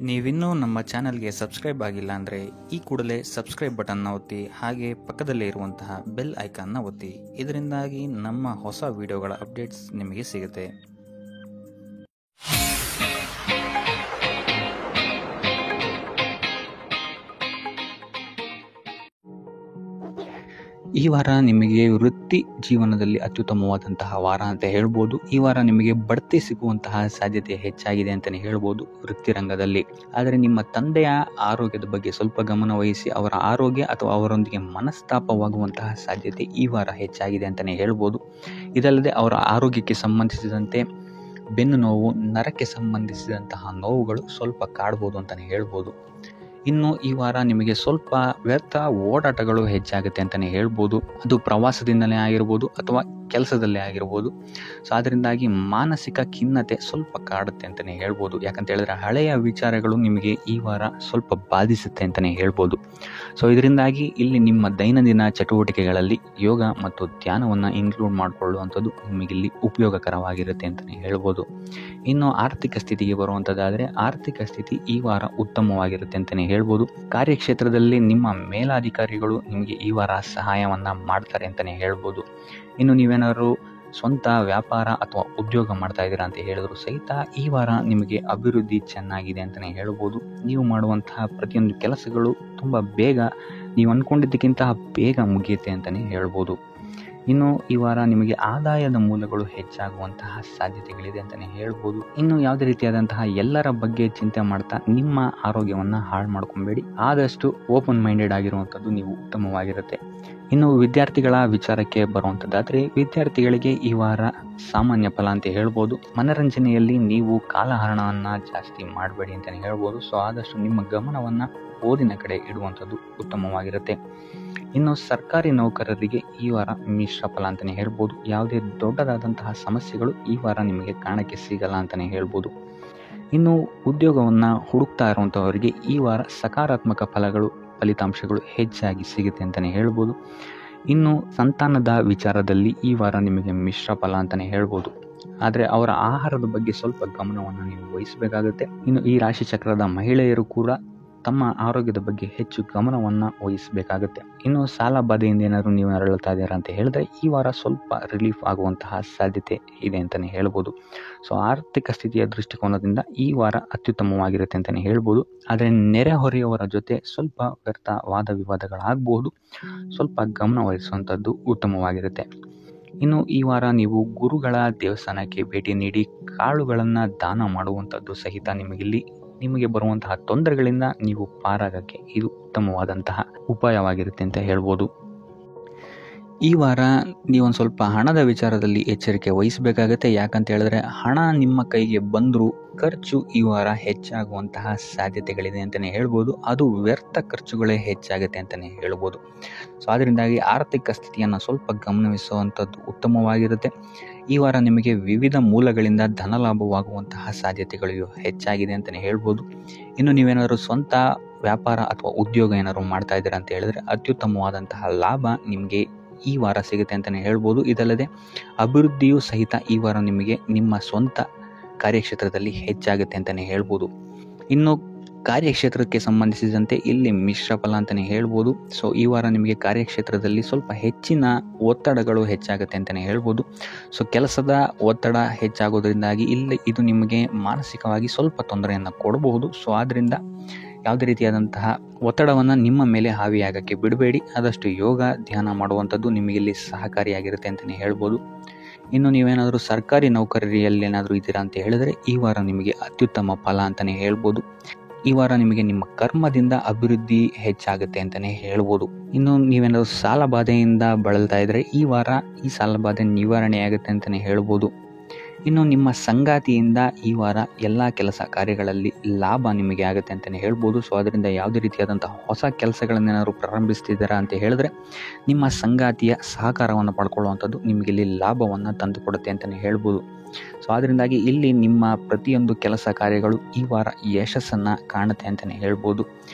ನೀವಿನ್ನೂ ನಮ್ಮ ಚಾನಲ್ಗೆ ಸಬ್ಸ್ಕ್ರೈಬ್ ಆಗಿಲ್ಲ ಅಂದರೆ ಈ ಕೂಡಲೇ ಸಬ್ಸ್ಕ್ರೈಬ್ ಬಟನ್ನ ಒತ್ತಿ, ಹಾಗೆ ಪಕ್ಕದಲ್ಲೇ ಇರುವಂತಹ ಬೆಲ್ ಐಕಾನ್ನ ಒತ್ತಿ. ಇದರಿಂದಾಗಿ ನಮ್ಮ ಹೊಸ ವಿಡಿಯೋಗಳ ಅಪ್ಡೇಟ್ಸ್ ನಿಮಗೆ ಸಿಗುತ್ತೆ. ಈ ವಾರ ನಿಮಗೆ ವೃತ್ತಿ ಜೀವನದಲ್ಲಿ ಅತ್ಯುತ್ತಮವಾದಂತಹ ವಾರ ಅಂತ ಹೇಳ್ಬೋದು. ಈ ವಾರ ನಿಮಗೆ ಬಡ್ತಿ ಸಿಗುವಂತಹ ಸಾಧ್ಯತೆ ಹೆಚ್ಚಾಗಿದೆ ಅಂತಲೇ ಹೇಳ್ಬೋದು ವೃತ್ತಿ ರಂಗದಲ್ಲಿ. ಆದರೆ ನಿಮ್ಮ ತಂದೆಯ ಆರೋಗ್ಯದ ಬಗ್ಗೆ ಸ್ವಲ್ಪ ಗಮನ ವಹಿಸಿ, ಅವರ ಆರೋಗ್ಯ ಅಥವಾ ಅವರೊಂದಿಗೆ ಮನಸ್ತಾಪವಾಗುವಂತಹ ಸಾಧ್ಯತೆ ಈ ವಾರ ಹೆಚ್ಚಾಗಿದೆ ಅಂತಲೇ ಹೇಳ್ಬೋದು. ಇದಲ್ಲದೆ ಅವರ ಆರೋಗ್ಯಕ್ಕೆ ಸಂಬಂಧಿಸಿದಂತೆ ಬೆನ್ನು ನೋವು, ನರಕ್ಕೆ ಸಂಬಂಧಿಸಿದಂತಹ ನೋವುಗಳು ಸ್ವಲ್ಪ ಕಾಡ್ಬೋದು ಅಂತಲೇ ಹೇಳ್ಬೋದು. ಇನ್ನು ಈ ವಾರ ನಿಮಗೆ ಸ್ವಲ್ಪ ವ್ಯರ್ಥ ಓಡಾಟಗಳು ಹೆಚ್ಚಾಗುತ್ತೆ ಅಂತಲೇ ಹೇಳ್ಬೋದು. ಅದು ಪ್ರವಾಸದಿಂದಲೇ ಆಗಿರ್ಬೋದು ಅಥವಾ ಕೆಲಸದಲ್ಲೇ ಆಗಿರ್ಬೋದು. ಸೊ ಅದರಿಂದಾಗಿ ಮಾನಸಿಕ ಖಿನ್ನತೆ ಸ್ವಲ್ಪ ಕಾಡುತ್ತೆ ಅಂತಲೇ ಹೇಳ್ಬೋದು. ಯಾಕಂತ ಹೇಳಿದ್ರೆ ಹಳೆಯ ವಿಚಾರಗಳು ನಿಮಗೆ ಈ ವಾರ ಸ್ವಲ್ಪ ಬಾಧಿಸುತ್ತೆ ಅಂತಲೇ ಹೇಳ್ಬೋದು. ಸೊ ಇದರಿಂದಾಗಿ ಇಲ್ಲಿ ನಿಮ್ಮ ದೈನಂದಿನ ಚಟುವಟಿಕೆಗಳಲ್ಲಿ ಯೋಗ ಮತ್ತು ಧ್ಯಾನವನ್ನು ಇನ್ಕ್ಲೂಡ್ ಮಾಡಿಕೊಳ್ಳುವಂಥದ್ದು ನಿಮಗಿಲ್ಲಿ ಉಪಯೋಗಕರವಾಗಿರುತ್ತೆ ಅಂತಲೇ ಹೇಳ್ಬೋದು. ಇನ್ನು ಆರ್ಥಿಕ ಸ್ಥಿತಿಗೆ ಬರುವಂಥದ್ದಾದರೆ ಆರ್ಥಿಕ ಸ್ಥಿತಿ ಈ ವಾರ ಉತ್ತಮವಾಗಿರುತ್ತೆ ಅಂತಲೇ ಹೇಳ್ಬೋದು. ಕಾರ್ಯಕ್ಷೇತ್ರದಲ್ಲಿ ನಿಮ್ಮ ಮೇಲಾಧಿಕಾರಿಗಳು ನಿಮಗೆ ಈ ವಾರ ಸಹಾಯವನ್ನು ಮಾಡ್ತಾರೆ ಅಂತಲೇ ಹೇಳ್ಬೋದು. ಇನ್ನು ನೀವೇನಾದರೂ ಸ್ವಂತ ವ್ಯಾಪಾರ ಅಥವಾ ಉದ್ಯೋಗ ಮಾಡ್ತಾ ಇದ್ದೀರಾ ಅಂತ ಹೇಳಿದ್ರು ಸಹಿತ ಈ ವಾರ ನಿಮಗೆ ಅಭಿವೃದ್ಧಿ ಚೆನ್ನಾಗಿದೆ ಅಂತಲೇ ಹೇಳ್ಬೋದು. ನೀವು ಮಾಡುವಂತಹ ಪ್ರತಿಯೊಂದು ಕೆಲಸಗಳು ತುಂಬ ಬೇಗ, ನೀವು ಅಂದ್ಕೊಂಡಿದ್ದಕ್ಕಿಂತ ಬೇಗ ಮುಗಿಯುತ್ತೆ ಅಂತಲೇ ಹೇಳ್ಬೋದು. ಇನ್ನು ಈ ವಾರ ನಿಮಗೆ ಆದಾಯದ ಮೂಲಗಳು ಹೆಚ್ಚಾಗುವಂತಹ ಸಾಧ್ಯತೆಗಳಿದೆ ಅಂತಲೇ ಹೇಳ್ಬೋದು. ಇನ್ನು ಯಾವುದೇ ರೀತಿಯಾದಂತಹ ಎಲ್ಲರ ಬಗ್ಗೆ ಚಿಂತೆ ಮಾಡ್ತಾ ನಿಮ್ಮ ಆರೋಗ್ಯವನ್ನು ಹಾಳು ಮಾಡ್ಕೊಬೇಡಿ. ಆದಷ್ಟು ಓಪನ್ ಮೈಂಡೆಡ್ ಆಗಿರುವಂಥದ್ದು ನೀವು ಉತ್ತಮವಾಗಿರುತ್ತೆ. ಇನ್ನು ವಿದ್ಯಾರ್ಥಿಗಳ ವಿಚಾರಕ್ಕೆ ಬರುವಂಥದ್ದಾದರೆ ವಿದ್ಯಾರ್ಥಿಗಳಿಗೆ ಈ ವಾರ ಸಾಮಾನ್ಯ ಫಲ ಅಂತ ಹೇಳ್ಬೋದು. ಮನರಂಜನೆಯಲ್ಲಿ ನೀವು ಕಾಲಹರಣವನ್ನು ಜಾಸ್ತಿ ಮಾಡಬೇಡಿ ಅಂತಲೇ ಹೇಳ್ಬೋದು. ಸೊ ಆದಷ್ಟು ನಿಮ್ಮ ಗಮನವನ್ನು ಓದಿನ ಕಡೆ ಇಡುವಂಥದ್ದು ಉತ್ತಮವಾಗಿರುತ್ತೆ. ಇನ್ನು ಸರ್ಕಾರಿ ನೌಕರರಿಗೆ ಈ ವಾರ ಮಿಶ್ರ ಫಲ ಅಂತಲೇ ಹೇಳ್ಬೋದು. ಯಾವುದೇ ದೊಡ್ಡದಾದಂತಹ ಸಮಸ್ಯೆಗಳು ಈ ವಾರ ನಿಮಗೆ ಕಾಣಕ್ಕೆ ಸಿಗಲ್ಲ ಅಂತಲೇ ಹೇಳ್ಬೋದು. ಇನ್ನು ಉದ್ಯೋಗವನ್ನು ಹುಡುಕ್ತಾ ಇರುವಂಥವರಿಗೆ ಈ ವಾರ ಸಕಾರಾತ್ಮಕ ಫಲಿತಾಂಶಗಳು ಹೆಚ್ಚಾಗಿ ಸಿಗುತ್ತೆ ಅಂತಲೇ ಹೇಳ್ಬೋದು. ಇನ್ನು ಸಂತಾನದ ವಿಚಾರದಲ್ಲಿ ಈ ವಾರ ನಿಮಗೆ ಮಿಶ್ರ ಫಲ ಅಂತಲೇ ಹೇಳ್ಬೋದು. ಆದರೆ ಅವರ ಆಹಾರದ ಬಗ್ಗೆ ಸ್ವಲ್ಪ ಗಮನವನ್ನು ನೀವು ವಹಿಸಬೇಕಾಗುತ್ತೆ. ಇನ್ನು ಈ ರಾಶಿ ಚಕ್ರದ ಮಹಿಳೆಯರು ಕೂಡ ತಮ್ಮ ಆರೋಗ್ಯದ ಬಗ್ಗೆ ಹೆಚ್ಚು ಗಮನವನ್ನು ವಹಿಸಬೇಕಾಗುತ್ತೆ. ಇನ್ನು ಸಾಲ ಬಾಧೆಯಿಂದ ಏನಾದರೂ ನೀವು ನರಳುತ್ತಾ ಇದ್ದೀರಾ ಅಂತ ಹೇಳಿದ್ರೆ ಈ ವಾರ ಸ್ವಲ್ಪ ರಿಲೀಫ್ ಆಗುವಂತಹ ಸಾಧ್ಯತೆ ಇದೆ ಅಂತಲೇ ಹೇಳ್ಬೋದು. ಸೊ ಆರ್ಥಿಕ ಸ್ಥಿತಿಯ ದೃಷ್ಟಿಕೋನದಿಂದ ಈ ವಾರ ಅತ್ಯುತ್ತಮವಾಗಿರುತ್ತೆ ಅಂತಲೇ ಹೇಳ್ಬೋದು. ಆದರೆ ನೆರೆಹೊರೆಯವರ ಜೊತೆ ಸ್ವಲ್ಪ ವ್ಯರ್ಥ ವಾದ ವಿವಾದಗಳಾಗಬಹುದು. ಸ್ವಲ್ಪ ಗಮನ ವಹಿಸುವಂಥದ್ದು ಉತ್ತಮವಾಗಿರುತ್ತೆ. ಇನ್ನು ಈ ವಾರ ನೀವು ಗುರುಗಳ ದೇವಸ್ಥಾನಕ್ಕೆ ಭೇಟಿ ನೀಡಿ ಕಾಳುಗಳನ್ನು ದಾನ ಮಾಡುವಂಥದ್ದು ಸಹಿತ ನಿಮಗೆ ಬರುವಂತಹ ತೊಂದರೆಗಳಿಂದ ನೀವು ಪಾರಾಗಕ್ಕೆ ಇದು ಉತ್ತಮವಾದಂತಹ ಉಪಾಯವಾಗಿರುತ್ತೆ ಅಂತ ಹೇಳ್ಬೋದು. ಈ ವಾರ ನೀವೊಂದು ಸ್ವಲ್ಪ ಹಣದ ವಿಚಾರದಲ್ಲಿ ಎಚ್ಚರಿಕೆ ವಹಿಸಬೇಕಾಗತ್ತೆ. ಯಾಕಂತ ಹೇಳಿದ್ರೆ ಹಣ ನಿಮ್ಮ ಕೈಗೆ ಬಂದರೂ ಖರ್ಚು ಈ ವಾರ ಹೆಚ್ಚಾಗುವಂತಹ ಸಾಧ್ಯತೆಗಳಿದೆ ಅಂತಲೇ ಹೇಳ್ಬೋದು. ಅದು ವ್ಯರ್ಥ ಖರ್ಚುಗಳೇ ಹೆಚ್ಚಾಗುತ್ತೆ ಅಂತಲೇ ಹೇಳ್ಬೋದು. ಸೊ ಅದರಿಂದಾಗಿ ಆರ್ಥಿಕ ಸ್ಥಿತಿಯನ್ನು ಸ್ವಲ್ಪ ಗಮನಿಸುವಂಥದ್ದು ಉತ್ತಮವಾಗಿರುತ್ತೆ. ಈ ವಾರ ನಿಮಗೆ ವಿವಿಧ ಮೂಲಗಳಿಂದ ಧನಲಾಭವಾಗುವಂತಹ ಸಾಧ್ಯತೆಗಳು ಹೆಚ್ಚಾಗಿದೆ ಅಂತಲೇ ಹೇಳ್ಬೋದು. ಇನ್ನು ನೀವೇನಾದರೂ ಸ್ವಂತ ವ್ಯಾಪಾರ ಅಥವಾ ಉದ್ಯೋಗ ಏನಾದರೂ ಮಾಡ್ತಾ ಇದ್ದೀರಾ ಅಂತ ಹೇಳಿದ್ರೆ ಅತ್ಯುತ್ತಮವಾದಂತಹ ಲಾಭ ನಿಮಗೆ ಈ ವಾರ ಸಿಗುತ್ತೆ ಅಂತಲೇ ಹೇಳ್ಬೋದು. ಇದಲ್ಲದೆ ಅಭಿವೃದ್ಧಿಯೂ ಸಹಿತ ಈ ವಾರ ನಿಮಗೆ ನಿಮ್ಮ ಸ್ವಂತ ಕಾರ್ಯಕ್ಷೇತ್ರದಲ್ಲಿ ಹೆಚ್ಚಾಗುತ್ತೆ ಅಂತಲೇ ಹೇಳ್ಬೋದು. ಇನ್ನು ಕಾರ್ಯಕ್ಷೇತ್ರಕ್ಕೆ ಸಂಬಂಧಿಸಿದಂತೆ ಇಲ್ಲಿ ಮಿಶ್ರ ಫಲ ಅಂತಲೇ ಹೇಳ್ಬೋದು. ಸೊ ಈ ವಾರ ನಿಮಗೆ ಕಾರ್ಯಕ್ಷೇತ್ರದಲ್ಲಿ ಸ್ವಲ್ಪ ಹೆಚ್ಚಿನ ಒತ್ತಡಗಳು ಹೆಚ್ಚಾಗುತ್ತೆ ಅಂತಲೇ ಹೇಳ್ಬೋದು. ಸೊ ಕೆಲಸದ ಒತ್ತಡ ಹೆಚ್ಚಾಗೋದ್ರಿಂದಾಗಿ ಇದು ನಿಮಗೆ ಮಾನಸಿಕವಾಗಿ ಸ್ವಲ್ಪ ತೊಂದರೆಯನ್ನು ಕೊಡಬಹುದು. ಸೊ ಆದ್ದರಿಂದ ಯಾವುದೇ ರೀತಿಯಾದಂತಹ ಒತ್ತಡವನ್ನು ನಿಮ್ಮ ಮೇಲೆ ಹಾವಿಯಾಗಕ್ಕೆ ಬಿಡಬೇಡಿ. ಆದಷ್ಟು ಯೋಗ ಧ್ಯಾನ ಮಾಡುವಂಥದ್ದು ನಿಮಗಿಲ್ಲಿ ಸಹಕಾರಿಯಾಗಿರುತ್ತೆ ಅಂತಲೇ ಹೇಳ್ಬೋದು. ಇನ್ನು ನೀವೇನಾದರೂ ಸರ್ಕಾರಿ ನೌಕರಿಯಲ್ಲೇನಾದರೂ ಇದ್ದೀರಾ ಅಂತ ಹೇಳಿದ್ರೆ ಈ ವಾರ ನಿಮಗೆ ಅತ್ಯುತ್ತಮ ಫಲ ಅಂತಲೇ ಹೇಳ್ಬೋದು. ಈ ವಾರ ನಿಮಗೆ ನಿಮ್ಮ ಕರ್ಮದಿಂದ ಅಭಿವೃದ್ಧಿ ಹೆಚ್ಚಾಗುತ್ತೆ ಅಂತಲೇ ಹೇಳ್ಬೋದು. ಇನ್ನು ನೀವೇನಾದರೂ ಸಾಲ ಬಾಧೆಯಿಂದ ಬಳಲ್ತಾ ಇದ್ದರೆ ಈ ವಾರ ಈ ಸಾಲ ಬಾಧೆ ನಿವಾರಣೆಯಾಗುತ್ತೆ ಅಂತಲೇ ಹೇಳ್ಬೋದು. ಇನ್ನು ನಿಮ್ಮ ಸಂಗಾತಿಯಿಂದ ಈ ವಾರ ಎಲ್ಲ ಕೆಲಸ ಕಾರ್ಯಗಳಲ್ಲಿ ಲಾಭ ನಿಮಗೆ ಆಗುತ್ತೆ ಅಂತಲೇ ಹೇಳ್ಬೋದು. ಸೊ ಅದರಿಂದ ಯಾವುದೇ ರೀತಿಯಾದಂತಹ ಹೊಸ ಕೆಲಸಗಳನ್ನೇನಾದ್ರು ಪ್ರಾರಂಭಿಸ್ತಿದ್ದೀರಾ ಅಂತ ಹೇಳಿದ್ರೆ ನಿಮ್ಮ ಸಂಗಾತಿಯ ಸಹಕಾರವನ್ನು ಪಡ್ಕೊಳ್ಳುವಂಥದ್ದು ನಿಮಗೆ ಇಲ್ಲಿ ಲಾಭವನ್ನು ತಂದುಕೊಡುತ್ತೆ ಅಂತಲೇ ಹೇಳ್ಬೋದು. ಸೊ ಅದರಿಂದಾಗಿ ಇಲ್ಲಿ ನಿಮ್ಮ ಪ್ರತಿಯೊಂದು ಕೆಲಸ ಕಾರ್ಯಗಳು ಈ ವಾರ ಯಶಸ್ಸನ್ನು ಕಾಣುತ್ತೆ ಅಂತಲೇ ಹೇಳ್ಬೋದು.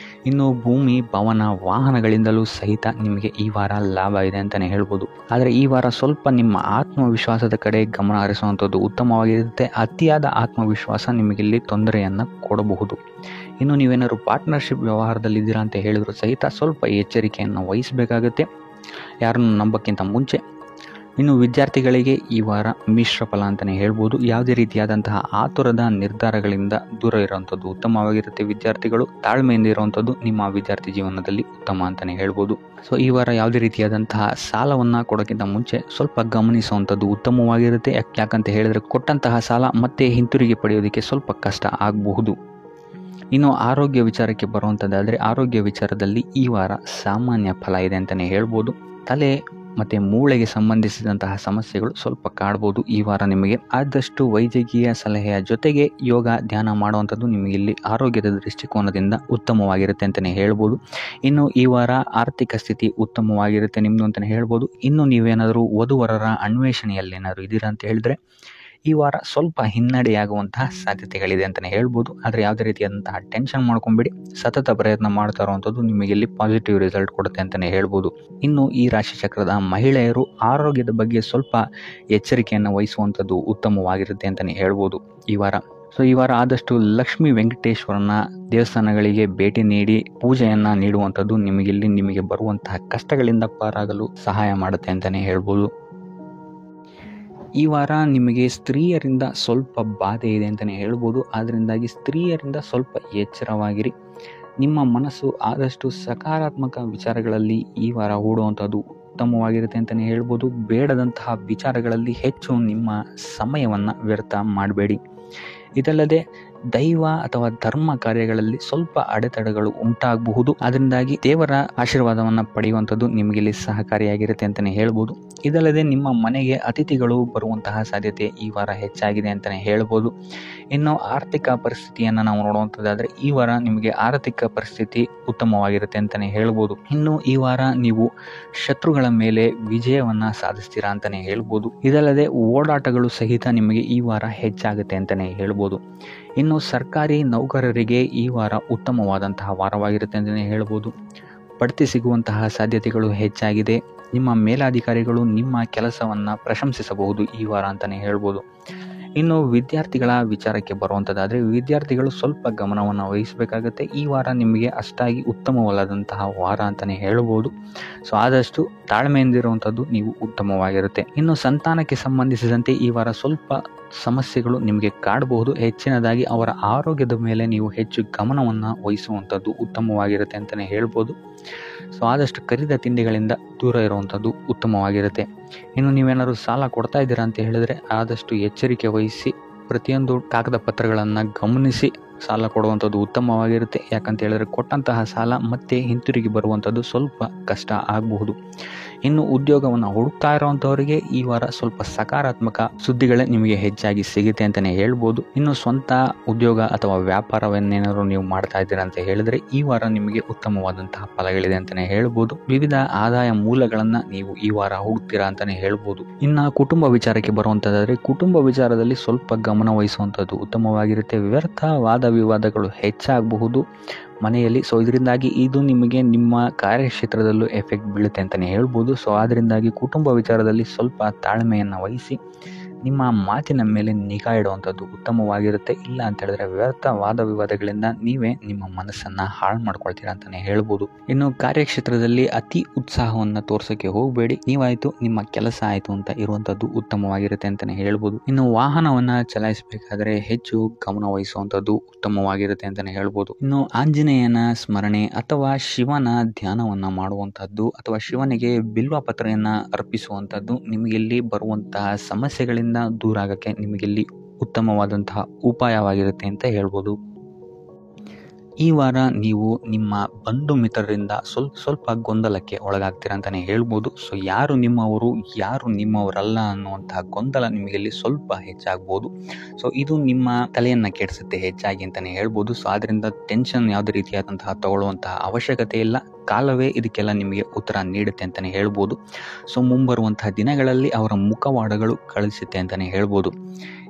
ಇನ್ನು ಭೂಮಿ, ಭವನ, ವಾಹನಗಳಿಂದಲೂ ಸಹಿತ ನಿಮಗೆ ಈ ವಾರ ಲಾಭ ಇದೆ ಅಂತಲೇ ಹೇಳ್ಬೋದು. ಆದರೆ ಈ ವಾರ ಸ್ವಲ್ಪ ನಿಮ್ಮ ಆತ್ಮವಿಶ್ವಾಸದ ಕಡೆ ಗಮನ ಹರಿಸುವಂಥದ್ದು ಉತ್ತಮವಾಗಿರುತ್ತೆ. ಅತಿಯಾದ ಆತ್ಮವಿಶ್ವಾಸ ನಿಮಗಿಲ್ಲಿ ತೊಂದರೆಯನ್ನು ಕೊಡಬಹುದು. ಇನ್ನು ನೀವೇನಾದ್ರು ಪಾರ್ಟ್ನರ್ಶಿಪ್ ವ್ಯವಹಾರದಲ್ಲಿದ್ದೀರಾ ಅಂತ ಹೇಳಿದ್ರು ಸಹಿತ ಸ್ವಲ್ಪ ಎಚ್ಚರಿಕೆಯನ್ನು ವಹಿಸಬೇಕಾಗುತ್ತೆ ಯಾರನ್ನು ನಂಬಕ್ಕಿಂತ ಮುಂಚೆ. ಇನ್ನು ವಿದ್ಯಾರ್ಥಿಗಳಿಗೆ ಈ ವಾರ ಮಿಶ್ರ ಫಲ ಅಂತಲೇ ಹೇಳ್ಬೋದು. ಯಾವುದೇ ರೀತಿಯಾದಂತಹ ಆತುರದ ನಿರ್ಧಾರಗಳಿಂದ ದೂರ ಇರುವಂಥದ್ದು ಉತ್ತಮವಾಗಿರುತ್ತೆ. ವಿದ್ಯಾರ್ಥಿಗಳು ತಾಳ್ಮೆಯಿಂದ ಇರುವಂಥದ್ದು ನಿಮ್ಮ ವಿದ್ಯಾರ್ಥಿ ಜೀವನದಲ್ಲಿ ಉತ್ತಮ ಅಂತಲೇ ಹೇಳ್ಬೋದು. ಸೊ ಈ ವಾರ ಯಾವುದೇ ರೀತಿಯಾದಂತಹ ಸಾಲವನ್ನು ಕೊಡೋಕ್ಕಿಂತ ಮುಂಚೆ ಸ್ವಲ್ಪ ಗಮನಿಸುವಂಥದ್ದು ಉತ್ತಮವಾಗಿರುತ್ತೆ. ಯಾಕಂತ ಹೇಳಿದರೆ ಕೊಟ್ಟಂತಹ ಸಾಲ ಮತ್ತೆ ಹಿಂತಿರುಗಿ ಪಡೆಯೋದಕ್ಕೆ ಸ್ವಲ್ಪ ಕಷ್ಟ ಆಗಬಹುದು. ಇನ್ನು ಆರೋಗ್ಯ ವಿಚಾರಕ್ಕೆ ಬರುವಂಥದ್ದಾದರೆ ಆರೋಗ್ಯ ವಿಚಾರದಲ್ಲಿ ಈ ವಾರ ಸಾಮಾನ್ಯ ಫಲ ಇದೆ ಅಂತಲೇ ಹೇಳ್ಬೋದು. ತಲೆ ಮತ್ತು ಮೂಳೆಗೆ ಸಂಬಂಧಿಸಿದಂತಹ ಸಮಸ್ಯೆಗಳು ಸ್ವಲ್ಪ ಕಾಡ್ಬೋದು ಈ ವಾರ ನಿಮಗೆ. ಆದಷ್ಟು ವೈದ್ಯಕೀಯ ಸಲಹೆಯ ಜೊತೆಗೆ ಯೋಗ, ಧ್ಯಾನ ಮಾಡುವಂಥದ್ದು ನಿಮಗಿಲ್ಲಿ ಆರೋಗ್ಯದ ದೃಷ್ಟಿಕೋನದಿಂದ ಉತ್ತಮವಾಗಿರುತ್ತೆ ಅಂತಲೇ ಹೇಳ್ಬೋದು. ಇನ್ನು ಈ ವಾರ ಆರ್ಥಿಕ ಸ್ಥಿತಿ ಉತ್ತಮವಾಗಿರುತ್ತೆ ನಿಮ್ಮದು ಅಂತಲೇ ಹೇಳ್ಬೋದು. ಇನ್ನು ನೀವೇನಾದರೂ ವಧುವರರ ಅನ್ವೇಷಣೆಯಲ್ಲಿ ಏನಾದರೂ ಇದ್ದೀರಾ ಅಂತ ಹೇಳಿದರೆ ಈ ವಾರ ಸ್ವಲ್ಪ ಹಿನ್ನಡೆಯಾಗುವಂತಹ ಸಾಧ್ಯತೆಗಳಿದೆ ಅಂತಲೇ ಹೇಳ್ಬೋದು. ಆದರೆ ಯಾವುದೇ ರೀತಿಯಾದಂತಹ ಟೆನ್ಷನ್ ಮಾಡ್ಕೊಂಬೇಡಿ. ಸತತ ಪ್ರಯತ್ನ ಮಾಡ್ತಾ ಇರುವಂಥದ್ದು ನಿಮಗೆ ಇಲ್ಲಿ ಪಾಸಿಟಿವ್ ರಿಸಲ್ಟ್ ಕೊಡುತ್ತೆ ಅಂತಲೇ ಹೇಳ್ಬೋದು. ಇನ್ನು ಈ ರಾಶಿಚಕ್ರದ ಮಹಿಳೆಯರು ಆರೋಗ್ಯದ ಬಗ್ಗೆ ಸ್ವಲ್ಪ ಎಚ್ಚರಿಕೆಯನ್ನು ವಹಿಸುವಂಥದ್ದು ಉತ್ತಮವಾಗಿರುತ್ತೆ ಅಂತಲೇ ಹೇಳ್ಬೋದು ಈ ವಾರ. ಸೊ ಈ ವಾರ ಆದಷ್ಟು ಲಕ್ಷ್ಮೀ ವೆಂಕಟೇಶ್ವರನ ದೇವಸ್ಥಾನಗಳಿಗೆ ಭೇಟಿ ನೀಡಿ ಪೂಜೆಯನ್ನು ನೀಡುವಂಥದ್ದು ನಿಮಗೆ ಬರುವಂತಹ ಕಷ್ಟಗಳಿಂದ ಪಾರಾಗಲು ಸಹಾಯ ಮಾಡುತ್ತೆ ಅಂತಲೇ ಹೇಳ್ಬೋದು. ಈ ವಾರ ನಿಮಗೆ ಸ್ತ್ರೀಯರಿಂದ ಸ್ವಲ್ಪ ಬಾಧೆ ಇದೆ ಅಂತಲೇ ಹೇಳ್ಬೋದು. ಅದರಿಂದಾಗಿ ಸ್ತ್ರೀಯರಿಂದ ಸ್ವಲ್ಪ ಎಚ್ಚರವಾಗಿರಿ. ನಿಮ್ಮ ಮನಸ್ಸು ಆದಷ್ಟು ಸಕಾರಾತ್ಮಕ ವಿಚಾರಗಳಲ್ಲಿ ಈ ವಾರ ಹೂಡುವಂಥದ್ದು ಉತ್ತಮವಾಗಿರುತ್ತೆ ಅಂತಲೇ ಹೇಳ್ಬೋದು. ಬೇಡದಂತಹ ವಿಚಾರಗಳಲ್ಲಿ ಹೆಚ್ಚು ನಿಮ್ಮ ಸಮಯವನ್ನು ವ್ಯರ್ಥ ಮಾಡಬೇಡಿ. ಇದಲ್ಲದೆ ದೈವ ಅಥವಾ ಧರ್ಮ ಕಾರ್ಯಗಳಲ್ಲಿ ಸ್ವಲ್ಪ ಅಡೆತಡೆಗಳು ಉಂಟಾಗಬಹುದು. ಅದರಿಂದಾಗಿ ದೇವರ ಆಶೀರ್ವಾದವನ್ನು ಪಡೆಯುವಂಥದ್ದು ನಿಮಗೆ ಇಲ್ಲಿ ಸಹಕಾರಿಯಾಗಿರುತ್ತೆ ಅಂತಲೇ ಹೇಳ್ಬೋದು. ಇದಲ್ಲದೆ ನಿಮ್ಮ ಮನೆಗೆ ಅತಿಥಿಗಳು ಬರುವಂತಹ ಸಾಧ್ಯತೆ ಈ ವಾರ ಹೆಚ್ಚಾಗಿದೆ ಅಂತಲೇ ಹೇಳ್ಬೋದು. ಇನ್ನು ಆರ್ಥಿಕ ಪರಿಸ್ಥಿತಿಯನ್ನು ನಾವು ನೋಡುವಂಥದ್ದಾದರೆ ಈ ವಾರ ನಿಮಗೆ ಆರ್ಥಿಕ ಪರಿಸ್ಥಿತಿ ಉತ್ತಮವಾಗಿರುತ್ತೆ ಅಂತಲೇ ಹೇಳ್ಬೋದು. ಇನ್ನು ಈ ವಾರ ನೀವು ಶತ್ರುಗಳ ಮೇಲೆ ವಿಜಯವನ್ನು ಸಾಧಿಸ್ತೀರಾ ಅಂತಲೇ ಹೇಳ್ಬೋದು. ಇದಲ್ಲದೆ ಓಡಾಟಗಳು ಸಹಿತ ನಿಮಗೆ ಈ ವಾರ ಹೆಚ್ಚಾಗುತ್ತೆ ಅಂತಲೇ ಹೇಳ್ಬೋದು. ಇನ್ನು ಸರ್ಕಾರಿ ನೌಕರರಿಗೆ ಈ ವಾರ ಉತ್ತಮವಾದಂತಹ ವಾರವಾಗಿರುತ್ತೆ ಅಂತಲೇ ಹೇಳ್ಬೋದು. ಬಡ್ತಿ ಸಿಗುವಂತಹ ಸಾಧ್ಯತೆಗಳು ಹೆಚ್ಚಾಗಿದೆ. ನಿಮ್ಮ ಮೇಲಾಧಿಕಾರಿಗಳು ನಿಮ್ಮ ಕೆಲಸವನ್ನು ಪ್ರಶಂಸಿಸಬಹುದು ಈ ವಾರ ಅಂತಲೇ ಹೇಳ್ಬೋದು. ಇನ್ನು ವಿದ್ಯಾರ್ಥಿಗಳ ವಿಚಾರಕ್ಕೆ ಬರುವಂಥದ್ದಾದರೆ ವಿದ್ಯಾರ್ಥಿಗಳು ಸ್ವಲ್ಪ ಗಮನವನ್ನು ವಹಿಸಬೇಕಾಗುತ್ತೆ. ಈ ವಾರ ನಿಮಗೆ ಅಷ್ಟಾಗಿ ಉತ್ತಮವಲ್ಲದಂತಹ ವಾರ ಅಂತಲೇ ಹೇಳ್ಬೋದು. ಸೊ ಆದಷ್ಟು ತಾಳ್ಮೆಯಿಂದಿರುವಂಥದ್ದು ನೀವು ಉತ್ತಮವಾಗಿರುತ್ತೆ. ಇನ್ನು ಸಂತಾನಕ್ಕೆ ಸಂಬಂಧಿಸಿದಂತೆ ಈ ವಾರ ಸ್ವಲ್ಪ ಸಮಸ್ಯೆಗಳು ನಿಮಗೆ ಕಾಡಬಹುದು. ಹೆಚ್ಚಿನದಾಗಿ ಅವರ ಆರೋಗ್ಯದ ಮೇಲೆ ನೀವು ಹೆಚ್ಚು ಗಮನವನ್ನು ವಹಿಸುವಂಥದ್ದು ಉತ್ತಮವಾಗಿರುತ್ತೆ ಅಂತಲೇ ಹೇಳ್ಬೋದು. ಸೊ ಆದಷ್ಟು ಕರಿದ ತಿಂಡಿಗಳಿಂದ ದೂರ ಇರುವಂಥದ್ದು ಉತ್ತಮವಾಗಿರುತ್ತೆ. ಇನ್ನು ನೀವೇನಾದ್ರು ಸಾಲ ಕೊಡ್ತಾ ಇದ್ದೀರಾ ಅಂತ ಹೇಳಿದರೆ ಆದಷ್ಟು ಎಚ್ಚರಿಕೆ ವಹಿಸಿ ಪ್ರತಿಯೊಂದು ಕಾಗದ ಪತ್ರಗಳನ್ನು ಗಮನಿಸಿ ಸಾಲ ಕೊಡುವಂಥದ್ದು ಉತ್ತಮವಾಗಿರುತ್ತೆ. ಯಾಕಂತ ಹೇಳಿದ್ರೆ ಕೊಟ್ಟಂತಹ ಸಾಲ ಮತ್ತೆ ಹಿಂತಿರುಗಿ ಬರುವಂಥದ್ದು ಸ್ವಲ್ಪ ಕಷ್ಟ ಆಗಬಹುದು. ಇನ್ನು ಉದ್ಯೋಗವನ್ನು ಹುಡುಕ್ತಾ ಇರುವಂಥವರಿಗೆ ಈ ವಾರ ಸ್ವಲ್ಪ ಸಕಾರಾತ್ಮಕ ಸುದ್ದಿಗಳೇ ನಿಮಗೆ ಹೆಚ್ಚಾಗಿ ಸಿಗುತ್ತೆ ಅಂತಲೇ ಹೇಳ್ಬೋದು. ಇನ್ನು ಸ್ವಂತ ಉದ್ಯೋಗ ಅಥವಾ ವ್ಯಾಪಾರವನ್ನೇನಾದ್ರು ನೀವು ಮಾಡ್ತಾ ಇದ್ದೀರಾ ಅಂತ ಹೇಳಿದ್ರೆ ಈ ವಾರ ನಿಮಗೆ ಉತ್ತಮವಾದಂತಹ ಫಲಗಳಿದೆ ಅಂತಲೇ ಹೇಳ್ಬೋದು. ವಿವಿಧ ಆದಾಯ ಮೂಲಗಳನ್ನು ನೀವು ಈ ವಾರ ಹುಡುಕ್ತೀರಾ ಅಂತಲೇ ಹೇಳ್ಬೋದು. ಇನ್ನು ಕುಟುಂಬ ವಿಚಾರಕ್ಕೆ ಬರುವಂಥದ್ದಾದರೆ ಕುಟುಂಬ ವಿಚಾರದಲ್ಲಿ ಸ್ವಲ್ಪ ಗಮನ ವಹಿಸುವಂಥದ್ದು ಉತ್ತಮವಾಗಿರುತ್ತೆ. ವ್ಯರ್ಥ ವಾದ ವಿವಾದಗಳು ಹೆಚ್ಚಾಗಬಹುದು ಮನೆಯಲ್ಲಿ. ಸೊ ಇದರಿಂದಾಗಿ ಇದು ನಿಮಗೆ ನಿಮ್ಮ ಕಾರ್ಯಕ್ಷೇತ್ರದಲ್ಲೂ ಎಫೆಕ್ಟ್ ಬೀಳುತ್ತೆ ಅಂತಲೇ ಹೇಳ್ಬೋದು. ಸೊ ಅದರಿಂದಾಗಿ ಕುಟುಂಬ ವಿಚಾರದಲ್ಲಿ ಸ್ವಲ್ಪ ತಾಳ್ಮೆಯನ್ನು ವಹಿಸಿ ನಿಮ್ಮ ಮಾತಿನ ಮೇಲೆ ನಿಗಾ ಇಡುವಂಥದ್ದು ಉತ್ತಮವಾಗಿರುತ್ತೆ. ಇಲ್ಲ ಅಂತ ಹೇಳಿದ್ರೆ ವ್ಯರ್ಥ ವಾದ ವಿವಾದಗಳಿಂದ ನೀವೇ ನಿಮ್ಮ ಮನಸ್ಸನ್ನು ಹಾಳು ಮಾಡ್ಕೊಳ್ತೀರಾ ಅಂತಲೇ ಹೇಳ್ಬೋದು. ಇನ್ನು ಕಾರ್ಯಕ್ಷೇತ್ರದಲ್ಲಿ ಅತಿ ಉತ್ಸಾಹವನ್ನು ತೋರ್ಸೋಕ್ಕೆ ಹೋಗಬೇಡಿ. ನೀವಾಯಿತು ನಿಮ್ಮ ಕೆಲಸ ಆಯಿತು ಅಂತ ಇರುವಂಥದ್ದು ಉತ್ತಮವಾಗಿರುತ್ತೆ ಅಂತಲೇ ಹೇಳ್ಬೋದು. ಇನ್ನು ವಾಹನವನ್ನು ಚಲಾಯಿಸಬೇಕಾದ್ರೆ ಹೆಚ್ಚು ಗಮನ ವಹಿಸುವಂಥದ್ದು ಉತ್ತಮವಾಗಿರುತ್ತೆ ಅಂತಲೇ ಹೇಳ್ಬೋದು. ಇನ್ನು ಆಂಜನೇಯನ ಸ್ಮರಣೆ ಅಥವಾ ಶಿವನ ಧ್ಯಾನವನ್ನು ಮಾಡುವಂಥದ್ದು ಅಥವಾ ಶಿವನಿಗೆ ಬಿಲ್ವ ಪತ್ರೆಯನ್ನು ಅರ್ಪಿಸುವಂಥದ್ದು ನಿಮಗಿಲ್ಲಿ ಬರುವಂತಹ ಸಮಸ್ಯೆಗಳಿಂದ ದೂರ ಆಗಕ್ಕೆ ನಿಮಗಿಲ್ಲಿ ಉತ್ತಮವಾದಂತಹ ಉಪಾಯವಾಗಿರುತ್ತೆ ಅಂತ ಹೇಳ್ಬೋದು. ಈ ವಾರ ನೀವು ನಿಮ್ಮ ಬಂಧು ಮಿತ್ರರಿಂದ ಸ್ವಲ್ಪ ಗೊಂದಲಕ್ಕೆ ಒಳಗಾಗ್ತೀರಾ ಅಂತಲೇ ಹೇಳ್ಬೋದು. ಸೊ ಯಾರು ನಿಮ್ಮವರು ಯಾರು ನಿಮ್ಮವರಲ್ಲ ಅನ್ನುವಂತಹ ಗೊಂದಲ ನಿಮಗಿಲ್ಲಿ ಸ್ವಲ್ಪ ಹೆಚ್ಚಾಗ್ಬೋದು. ಸೊ ಇದು ನಿಮ್ಮ ತಲೆಯನ್ನು ಕೆಡಿಸುತ್ತೆ ಹೆಚ್ಚಾಗಿ ಅಂತಲೇ ಹೇಳ್ಬೋದು. ಸೊ ಅದರಿಂದ ಟೆನ್ಷನ್ ಯಾವುದೇ ರೀತಿಯಾದಂತಹ ತಗೊಳ್ಳುವಂತಹ ಅವಶ್ಯಕತೆ ಇಲ್ಲ. ಕಾಲವೇ ಇದಕ್ಕೆಲ್ಲ ನಿಮಗೆ ಉತ್ತರ ನೀಡುತ್ತೆ ಅಂತಲೇ ಹೇಳ್ಬೋದು. ಸೊ ಮುಂಬರುವಂತಹ ದಿನಗಳಲ್ಲಿ ಅವರ ಮುಖವಾಡಗಳು ಕಳಿಸುತ್ತೆ ಅಂತಲೇ ಹೇಳ್ಬೋದು.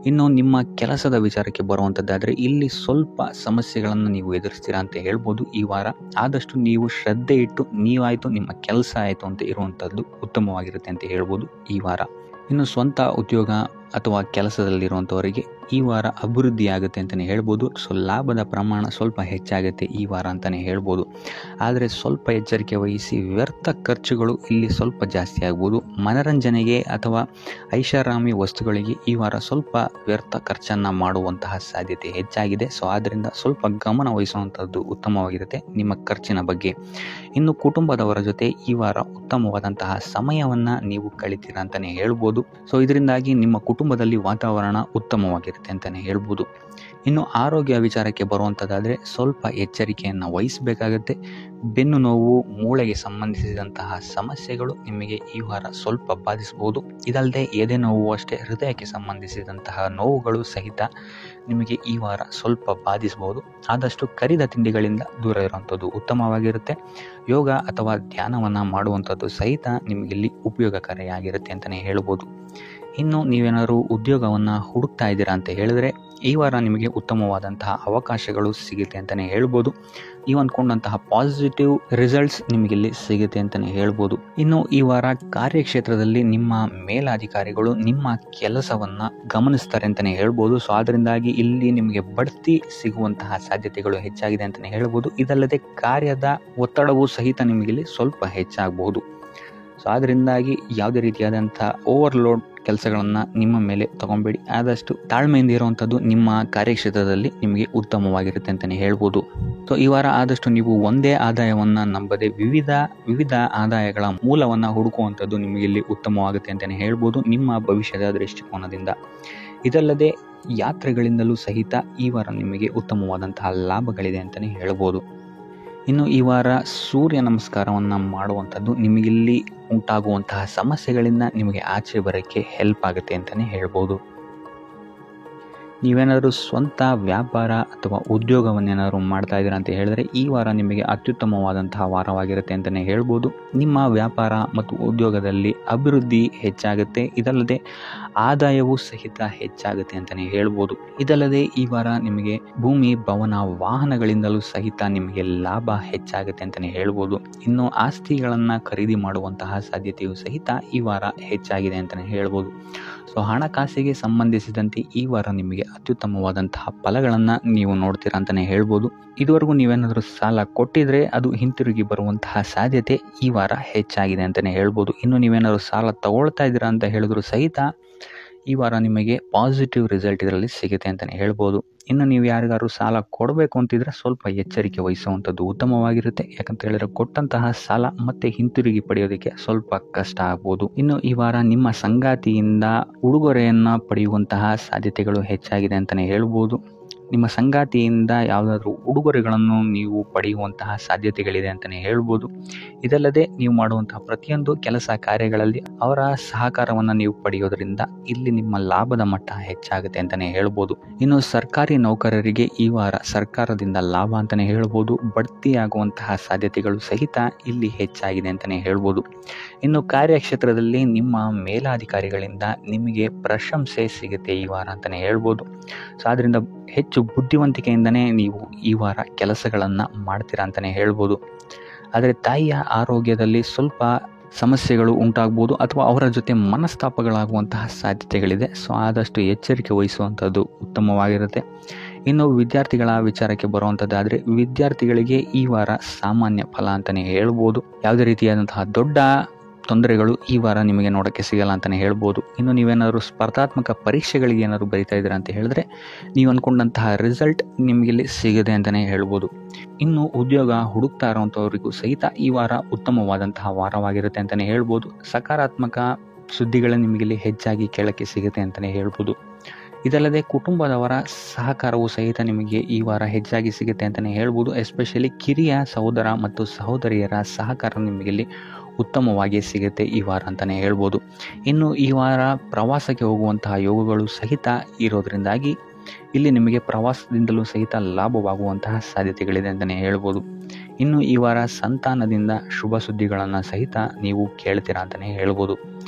ಇನ್ನು ನಿಮ್ಮ ಕೆಲಸದ ವಿಚಾರಕ್ಕೆ ಬರುವಂಥದ್ದಾದರೆ ಇಲ್ಲಿ ಸ್ವಲ್ಪ ಸಮಸ್ಯೆಗಳನ್ನು ನೀವು ಎದುರಿಸ್ತೀರಾ ಅಂತ ಹೇಳ್ಬೋದು ಈ ವಾರ. ಆದಷ್ಟು ನೀವು ಶ್ರದ್ಧೆ ಇಟ್ಟು ನೀವಾಯಿತು ನಿಮ್ಮ ಕೆಲಸ ಆಯಿತು ಅಂತ ಇರುವಂಥದ್ದು ಉತ್ತಮವಾಗಿರುತ್ತೆ ಅಂತ ಹೇಳ್ಬೋದು ಈ ವಾರ. ಇನ್ನು ಸ್ವಂತ ಉದ್ಯೋಗ ಅಥವಾ ಕೆಲಸದಲ್ಲಿರುವಂಥವರಿಗೆ ಈ ವಾರ ಅಭಿವೃದ್ಧಿ ಆಗುತ್ತೆ ಅಂತಲೇ ಹೇಳ್ಬೋದು. ಸೊ ಲಾಭದ ಪ್ರಮಾಣ ಸ್ವಲ್ಪ ಹೆಚ್ಚಾಗುತ್ತೆ ಈ ವಾರ ಅಂತಲೇ ಹೇಳ್ಬೋದು. ಆದರೆ ಸ್ವಲ್ಪ ಎಚ್ಚರಿಕೆ ವಹಿಸಿ, ವ್ಯರ್ಥ ಖರ್ಚುಗಳು ಇಲ್ಲಿ ಸ್ವಲ್ಪ ಜಾಸ್ತಿ ಆಗ್ಬೋದು. ಮನರಂಜನೆಗೆ ಅಥವಾ ಐಷಾರಾಮಿ ವಸ್ತುಗಳಿಗೆ ಈ ವಾರ ಸ್ವಲ್ಪ ವ್ಯರ್ಥ ಖರ್ಚನ್ನು ಮಾಡುವಂತಹ ಸಾಧ್ಯತೆ ಹೆಚ್ಚಾಗಿದೆ. ಸೊ ಆದ್ದರಿಂದ ಸ್ವಲ್ಪ ಗಮನ ವಹಿಸುವಂಥದ್ದು ಉತ್ತಮವಾಗಿರುತ್ತೆ ನಿಮ್ಮ ಖರ್ಚಿನ ಬಗ್ಗೆ. ಇನ್ನು ಕುಟುಂಬದವರ ಜೊತೆ ಈ ವಾರ ಉತ್ತಮವಾದಂತಹ ಸಮಯವನ್ನು ನೀವು ಕಳಿತೀರಾ ಅಂತಲೇ ಹೇಳ್ಬೋದು. ಸೊ ಇದರಿಂದಾಗಿ ನಿಮ್ಮ ಕುಟುಂಬದಲ್ಲಿ ವಾತಾವರಣ ಉತ್ತಮವಾಗಿರುತ್ತೆ ಅಂತಲೇ ಹೇಳ್ಬೋದು. ಇನ್ನು ಆರೋಗ್ಯ ವಿಚಾರಕ್ಕೆ ಬರುವಂಥದ್ದಾದರೆ ಸ್ವಲ್ಪ ಎಚ್ಚರಿಕೆಯನ್ನು ವಹಿಸಬೇಕಾಗತ್ತೆ. ಬೆನ್ನು ನೋವು, ಮೂಳೆಗೆ ಸಂಬಂಧಿಸಿದಂತಹ ಸಮಸ್ಯೆಗಳು ನಿಮಗೆ ಈ ವಾರ ಸ್ವಲ್ಪ ಬಾಧಿಸಬಹುದು. ಇದಲ್ಲದೆ ಎದೆ ನೋವು ಅಷ್ಟೇ, ಹೃದಯಕ್ಕೆ ಸಂಬಂಧಿಸಿದಂತಹ ನೋವುಗಳು ಸಹಿತ ನಿಮಗೆ ಈ ವಾರ ಸ್ವಲ್ಪ ಬಾಧಿಸಬಹುದು. ಆದಷ್ಟು ಕರಿದ ತಿಂಡಿಗಳಿಂದ ದೂರ ಇರುವಂಥದ್ದು ಉತ್ತಮವಾಗಿರುತ್ತೆ. ಯೋಗ ಅಥವಾ ಧ್ಯಾನವನ್ನು ಮಾಡುವಂಥದ್ದು ಸಹಿತ ನಿಮಗಿಲ್ಲಿ ಉಪಯೋಗಕಾರಿಯಾಗಿರುತ್ತೆ ಅಂತಲೇ ಹೇಳ್ಬೋದು. ಇನ್ನು ನೀವೇನಾದರೂ ಉದ್ಯೋಗವನ್ನು ಹುಡುಕ್ತಾ ಇದ್ದೀರಾ ಅಂತ ಹೇಳಿದ್ರೆ ಈ ವಾರ ನಿಮಗೆ ಉತ್ತಮವಾದಂತಹ ಅವಕಾಶಗಳು ಸಿಗುತ್ತೆ ಅಂತಲೇ ಹೇಳ್ಬೋದು. ನೀವು ಅಂದ್ಕೊಂಡಂತಹ ಪಾಸಿಟಿವ್ ರಿಸಲ್ಟ್ಸ್ ನಿಮಗಿಲ್ಲಿ ಸಿಗುತ್ತೆ ಅಂತಲೇ ಹೇಳ್ಬೋದು. ಇನ್ನು ಈ ವಾರ ಕಾರ್ಯಕ್ಷೇತ್ರದಲ್ಲಿ ನಿಮ್ಮ ಮೇಲಾಧಿಕಾರಿಗಳು ನಿಮ್ಮ ಕೆಲಸವನ್ನು ಗಮನಿಸ್ತಾರೆ ಅಂತಲೇ ಹೇಳ್ಬೋದು. ಸೊ ಅದರಿಂದಾಗಿ ಇಲ್ಲಿ ನಿಮಗೆ ಬಡ್ತಿ ಸಿಗುವಂತಹ ಸಾಧ್ಯತೆಗಳು ಹೆಚ್ಚಾಗಿದೆ ಅಂತಲೇ ಹೇಳ್ಬೋದು. ಇದಲ್ಲದೆ ಕಾರ್ಯದ ಒತ್ತಡವೂ ಸಹಿತ ನಿಮಗಿಲ್ಲಿ ಸ್ವಲ್ಪ ಹೆಚ್ಚಾಗಬಹುದು. ಸೊ ಅದರಿಂದಾಗಿ ಯಾವುದೇ ರೀತಿಯಾದಂಥ ಓವರ್ಲೋಡ್ ಕೆಲಸಗಳನ್ನು ನಿಮ್ಮ ಮೇಲೆ ತಗೊಬೇಡಿ. ಆದಷ್ಟು ತಾಳ್ಮೆಯಿಂದ ಇರುವಂಥದ್ದು ನಿಮ್ಮ ಕಾರ್ಯಕ್ಷೇತ್ರದಲ್ಲಿ ನಿಮಗೆ ಉತ್ತಮವಾಗಿರುತ್ತೆ ಅಂತಲೇ ಹೇಳ್ಬೋದು. ಸೊ ಈ ವಾರ ಆದಷ್ಟು ನೀವು ಒಂದೇ ಆದಾಯವನ್ನು ನಂಬದೆ ವಿವಿಧ ಆದಾಯಗಳ ಮೂಲವನ್ನು ಹುಡುಕುವಂಥದ್ದು ನಿಮಗಿಲ್ಲಿ ಉತ್ತಮವಾಗುತ್ತೆ ಅಂತಲೇ ಹೇಳ್ಬೋದು ನಿಮ್ಮ ಭವಿಷ್ಯದ ದೃಷ್ಟಿಕೋನದಿಂದ. ಇದಲ್ಲದೆ ಯಾತ್ರೆಗಳಿಂದಲೂ ಸಹಿತ ಈ ವಾರ ನಿಮಗೆ ಉತ್ತಮವಾದಂತಹ ಲಾಭಗಳಿದೆ ಅಂತಲೇ ಹೇಳ್ಬೋದು. ಇನ್ನು ಈ ವಾರ ಸೂರ್ಯ ನಮಸ್ಕಾರವನ್ನು ಮಾಡುವಂಥದ್ದು ನಿಮಗಿಲ್ಲಿ ಉಂಟಾಗುವಂತಹ ಸಮಸ್ಯೆಗಳಿಂದ ನಿಮಗೆ ಆಚೆ ಬರೋಕ್ಕೆ ಹೆಲ್ಪ್ ಆಗುತ್ತೆ ಅಂತಲೇ ಹೇಳ್ಬೋದು. ನೀವೇನಾದರೂ ಸ್ವಂತ ವ್ಯಾಪಾರ ಅಥವಾ ಉದ್ಯೋಗವನ್ನೇನಾದರೂ ಮಾಡ್ತಾ ಇದ್ದೀರಾ ಅಂತ ಹೇಳಿದ್ರೆ ಈ ವಾರ ನಿಮಗೆ ಅತ್ಯುತ್ತಮವಾದಂತಹ ವಾರವಾಗಿರುತ್ತೆ ಅಂತಲೇ ಹೇಳ್ಬೋದು. ನಿಮ್ಮ ವ್ಯಾಪಾರ ಮತ್ತು ಉದ್ಯೋಗದಲ್ಲಿ ಅಭಿವೃದ್ಧಿ ಹೆಚ್ಚಾಗುತ್ತೆ. ಇದಲ್ಲದೆ ಆದಾಯವೂ ಸಹಿತ ಹೆಚ್ಚಾಗುತ್ತೆ ಅಂತಲೇ ಹೇಳ್ಬೋದು. ಇದಲ್ಲದೆ ಈ ವಾರ ನಿಮಗೆ ಭೂಮಿ, ಭವನ, ವಾಹನಗಳಿಂದಲೂ ಸಹಿತ ನಿಮಗೆ ಲಾಭ ಹೆಚ್ಚಾಗುತ್ತೆ ಅಂತಲೇ ಹೇಳ್ಬೋದು. ಇನ್ನು ಆಸ್ತಿಗಳನ್ನು ಖರೀದಿ ಮಾಡುವಂತಹ ಸಾಧ್ಯತೆಯೂ ಸಹಿತ ಈ ವಾರ ಹೆಚ್ಚಾಗಿದೆ ಅಂತಲೇ ಹೇಳ್ಬೋದು. ಸೊ ಹಣಕಾಸಿಗೆ ಸಂಬಂಧಿಸಿದಂತೆ ಈ ವಾರ ನಿಮಗೆ ಅತ್ಯುತ್ತಮವಾದಂತಹ ಫಲಗಳನ್ನು ನೀವು ನೋಡ್ತೀರಾ ಅಂತಲೇ ಹೇಳ್ಬೋದು. ಇದುವರೆಗೂ ನೀವೇನಾದರೂ ಸಾಲ ಕೊಟ್ಟಿದ್ರೆ ಅದು ಹಿಂತಿರುಗಿ ಬರುವಂತಹ ಸಾಧ್ಯತೆ ಈ ವಾರ ಹೆಚ್ಚಾಗಿದೆ ಅಂತಲೇ ಹೇಳ್ಬೋದು. ಇನ್ನು ನೀವೇನಾದರೂ ಸಾಲ ತಗೊಳ್ತಾ ಇದ್ದೀರಾ ಅಂತ ಹೇಳಿದ್ರು ಸಹಿತ ಈ ವಾರ ನಿಮಗೆ ಪಾಸಿಟಿವ್ ರಿಸಲ್ಟ್ ಇದರಲ್ಲಿ ಸಿಗುತ್ತೆ ಅಂತಲೇ ಹೇಳ್ಬೋದು. ಇನ್ನು ನೀವು ಯಾರಿಗಾದ್ರು ಸಾಲ ಕೊಡಬೇಕು ಅಂತಿದ್ರೆ ಸ್ವಲ್ಪ ಎಚ್ಚರಿಕೆ ವಹಿಸುವಂಥದ್ದು ಉತ್ತಮವಾಗಿರುತ್ತೆ. ಯಾಕಂತ ಹೇಳಿದ್ರೆ ಕೊಟ್ಟಂತಹ ಸಾಲ ಮತ್ತೆ ಹಿಂತಿರುಗಿ ಪಡೆಯೋದಕ್ಕೆ ಸ್ವಲ್ಪ ಕಷ್ಟ ಆಗ್ಬೋದು. ಇನ್ನು ಈ ವಾರ ನಿಮ್ಮ ಸಂಗಾತಿಯಿಂದ ಉಡುಗೊರೆಯನ್ನು ಪಡೆಯುವಂತಹ ಸಾಧ್ಯತೆಗಳು ಹೆಚ್ಚಾಗಿದೆ ಅಂತಲೇ ಹೇಳ್ಬೋದು. ನಿಮ್ಮ ಸಂಗಾತಿಯಿಂದ ಯಾವುದಾದ್ರೂ ಉಡುಗೊರೆಗಳನ್ನು ನೀವು ಪಡೆಯುವಂತಹ ಸಾಧ್ಯತೆಗಳಿದೆ ಅಂತಲೇ ಹೇಳ್ಬೋದು. ಇದಲ್ಲದೆ ನೀವು ಮಾಡುವಂತಹ ಪ್ರತಿಯೊಂದು ಕೆಲಸ ಕಾರ್ಯಗಳಲ್ಲಿ ಅವರ ಸಹಕಾರವನ್ನು ನೀವು ಪಡೆಯೋದ್ರಿಂದ ಇಲ್ಲಿ ನಿಮ್ಮ ಲಾಭದ ಮಟ್ಟ ಹೆಚ್ಚಾಗುತ್ತೆ ಅಂತಲೇ ಹೇಳ್ಬೋದು. ಇನ್ನು ಸರ್ಕಾರಿ ನೌಕರರಿಗೆ ಈ ವಾರ ಸರ್ಕಾರದಿಂದ ಲಾಭ ಅಂತಲೇ ಹೇಳ್ಬೋದು. ಬಡ್ತಿಯಾಗುವಂತಹ ಸಾಧ್ಯತೆಗಳು ಸಹಿತ ಇಲ್ಲಿ ಹೆಚ್ಚಾಗಿದೆ ಅಂತಲೇ ಹೇಳ್ಬೋದು. ಇನ್ನು ಕಾರ್ಯಕ್ಷೇತ್ರದಲ್ಲಿ ನಿಮ್ಮ ಮೇಲಾಧಿಕಾರಿಗಳಿಂದ ನಿಮಗೆ ಪ್ರಶಂಸೆ ಸಿಗುತ್ತೆ ಈ ವಾರ ಅಂತಲೇ ಹೇಳ್ಬೋದು. ಸೊ ಅದರಿಂದ ಹೆಚ್ಚು ಬುದ್ಧಿವಂತಿಕೆಯಿಂದನೇ ನೀವು ಈ ವಾರ ಕೆಲಸಗಳನ್ನು ಮಾಡ್ತೀರಾ ಅಂತಲೇ ಹೇಳ್ಬೋದು. ಆದರೆ ತಾಯಿಯ ಆರೋಗ್ಯದಲ್ಲಿ ಸ್ವಲ್ಪ ಸಮಸ್ಯೆಗಳು ಉಂಟಾಗ್ಬೋದು ಅಥವಾ ಅವರ ಜೊತೆ ಮನಸ್ತಾಪಗಳಾಗುವಂತಹ ಸಾಧ್ಯತೆಗಳಿದೆ. ಸೊ ಆದಷ್ಟು ಎಚ್ಚರಿಕೆ ವಹಿಸುವಂಥದ್ದು ಉತ್ತಮವಾಗಿರುತ್ತೆ. ಇನ್ನು ವಿದ್ಯಾರ್ಥಿಗಳ ವಿಚಾರಕ್ಕೆ ಬರುವಂಥದ್ದಾದರೆ ವಿದ್ಯಾರ್ಥಿಗಳಿಗೆ ಈ ವಾರ ಸಾಮಾನ್ಯ ಫಲ ಅಂತಲೇ ಹೇಳ್ಬೋದು. ಯಾವುದೇ ರೀತಿಯಾದಂತಹ ದೊಡ್ಡ ತೊಂದರೆಗಳು ಈ ವಾರ ನಿಮಗೆ ನೋಡೋಕ್ಕೆ ಸಿಗಲ್ಲ ಅಂತಲೇ ಹೇಳ್ಬೋದು. ಇನ್ನು ನೀವೇನಾದರೂ ಸ್ಪರ್ಧಾತ್ಮಕ ಪರೀಕ್ಷೆಗಳಿಗೆ ಏನಾದರೂ ಬರೀತಾ ಇದ್ದೀರಾ ಅಂತ ಹೇಳಿದ್ರೆ ನೀವು ಅಂದ್ಕೊಂಡಂತಹ ರಿಸಲ್ಟ್ ನಿಮಗಿಲ್ಲಿ ಸಿಗದೆ ಅಂತಲೇ ಹೇಳ್ಬೋದು. ಇನ್ನು ಉದ್ಯೋಗ ಹುಡುಕ್ತಾ ಇರೋವಂಥವ್ರಿಗೂ ಸಹಿತ ಈ ವಾರ ಉತ್ತಮವಾದಂತಹ ವಾರವಾಗಿರುತ್ತೆ ಅಂತಲೇ ಹೇಳ್ಬೋದು. ಸಕಾರಾತ್ಮಕ ಸುದ್ದಿಗಳು ನಿಮಗಿಲ್ಲಿ ಹೆಚ್ಚಾಗಿ ಕೇಳೋಕ್ಕೆ ಸಿಗುತ್ತೆ ಅಂತಲೇ ಹೇಳ್ಬೋದು. ಇದಲ್ಲದೆ ಕುಟುಂಬದವರ ಸಹಕಾರವು ಸಹಿತ ನಿಮಗೆ ಈ ವಾರ ಹೆಚ್ಚಾಗಿ ಸಿಗುತ್ತೆ ಅಂತಲೇ ಹೇಳ್ಬೋದು. ಎಸ್ಪೆಷಲಿ ಕಿರಿಯ ಸಹೋದರ ಮತ್ತು ಸಹೋದರಿಯರ ಸಹಕಾರ ನಿಮಗಿಲ್ಲಿ ಉತ್ತಮವಾಗಿ ಸಿಗುತ್ತೆ ಈ ವಾರ ಅಂತಲೇ ಹೇಳ್ಬೋದು. ಇನ್ನು ಈ ವಾರ ಪ್ರವಾಸಕ್ಕೆ ಹೋಗುವಂತಹ ಯೋಗಗಳು ಸಹಿತ ಇರೋದ್ರಿಂದಾಗಿ ಇಲ್ಲಿ ನಿಮಗೆ ಪ್ರವಾಸದಿಂದಲೂ ಸಹಿತ ಲಾಭವಾಗುವಂತಹ ಸಾಧ್ಯತೆಗಳಿದೆ ಅಂತಲೇ ಹೇಳ್ಬೋದು. ಇನ್ನು ಈ ವಾರ ಸಂತಾನದಿಂದ ಶುಭ ಸುದ್ದಿಗಳನ್ನು ಸಹಿತ ನೀವು ಕೇಳ್ತೀರಾ ಅಂತಲೇ ಹೇಳ್ಬೋದು.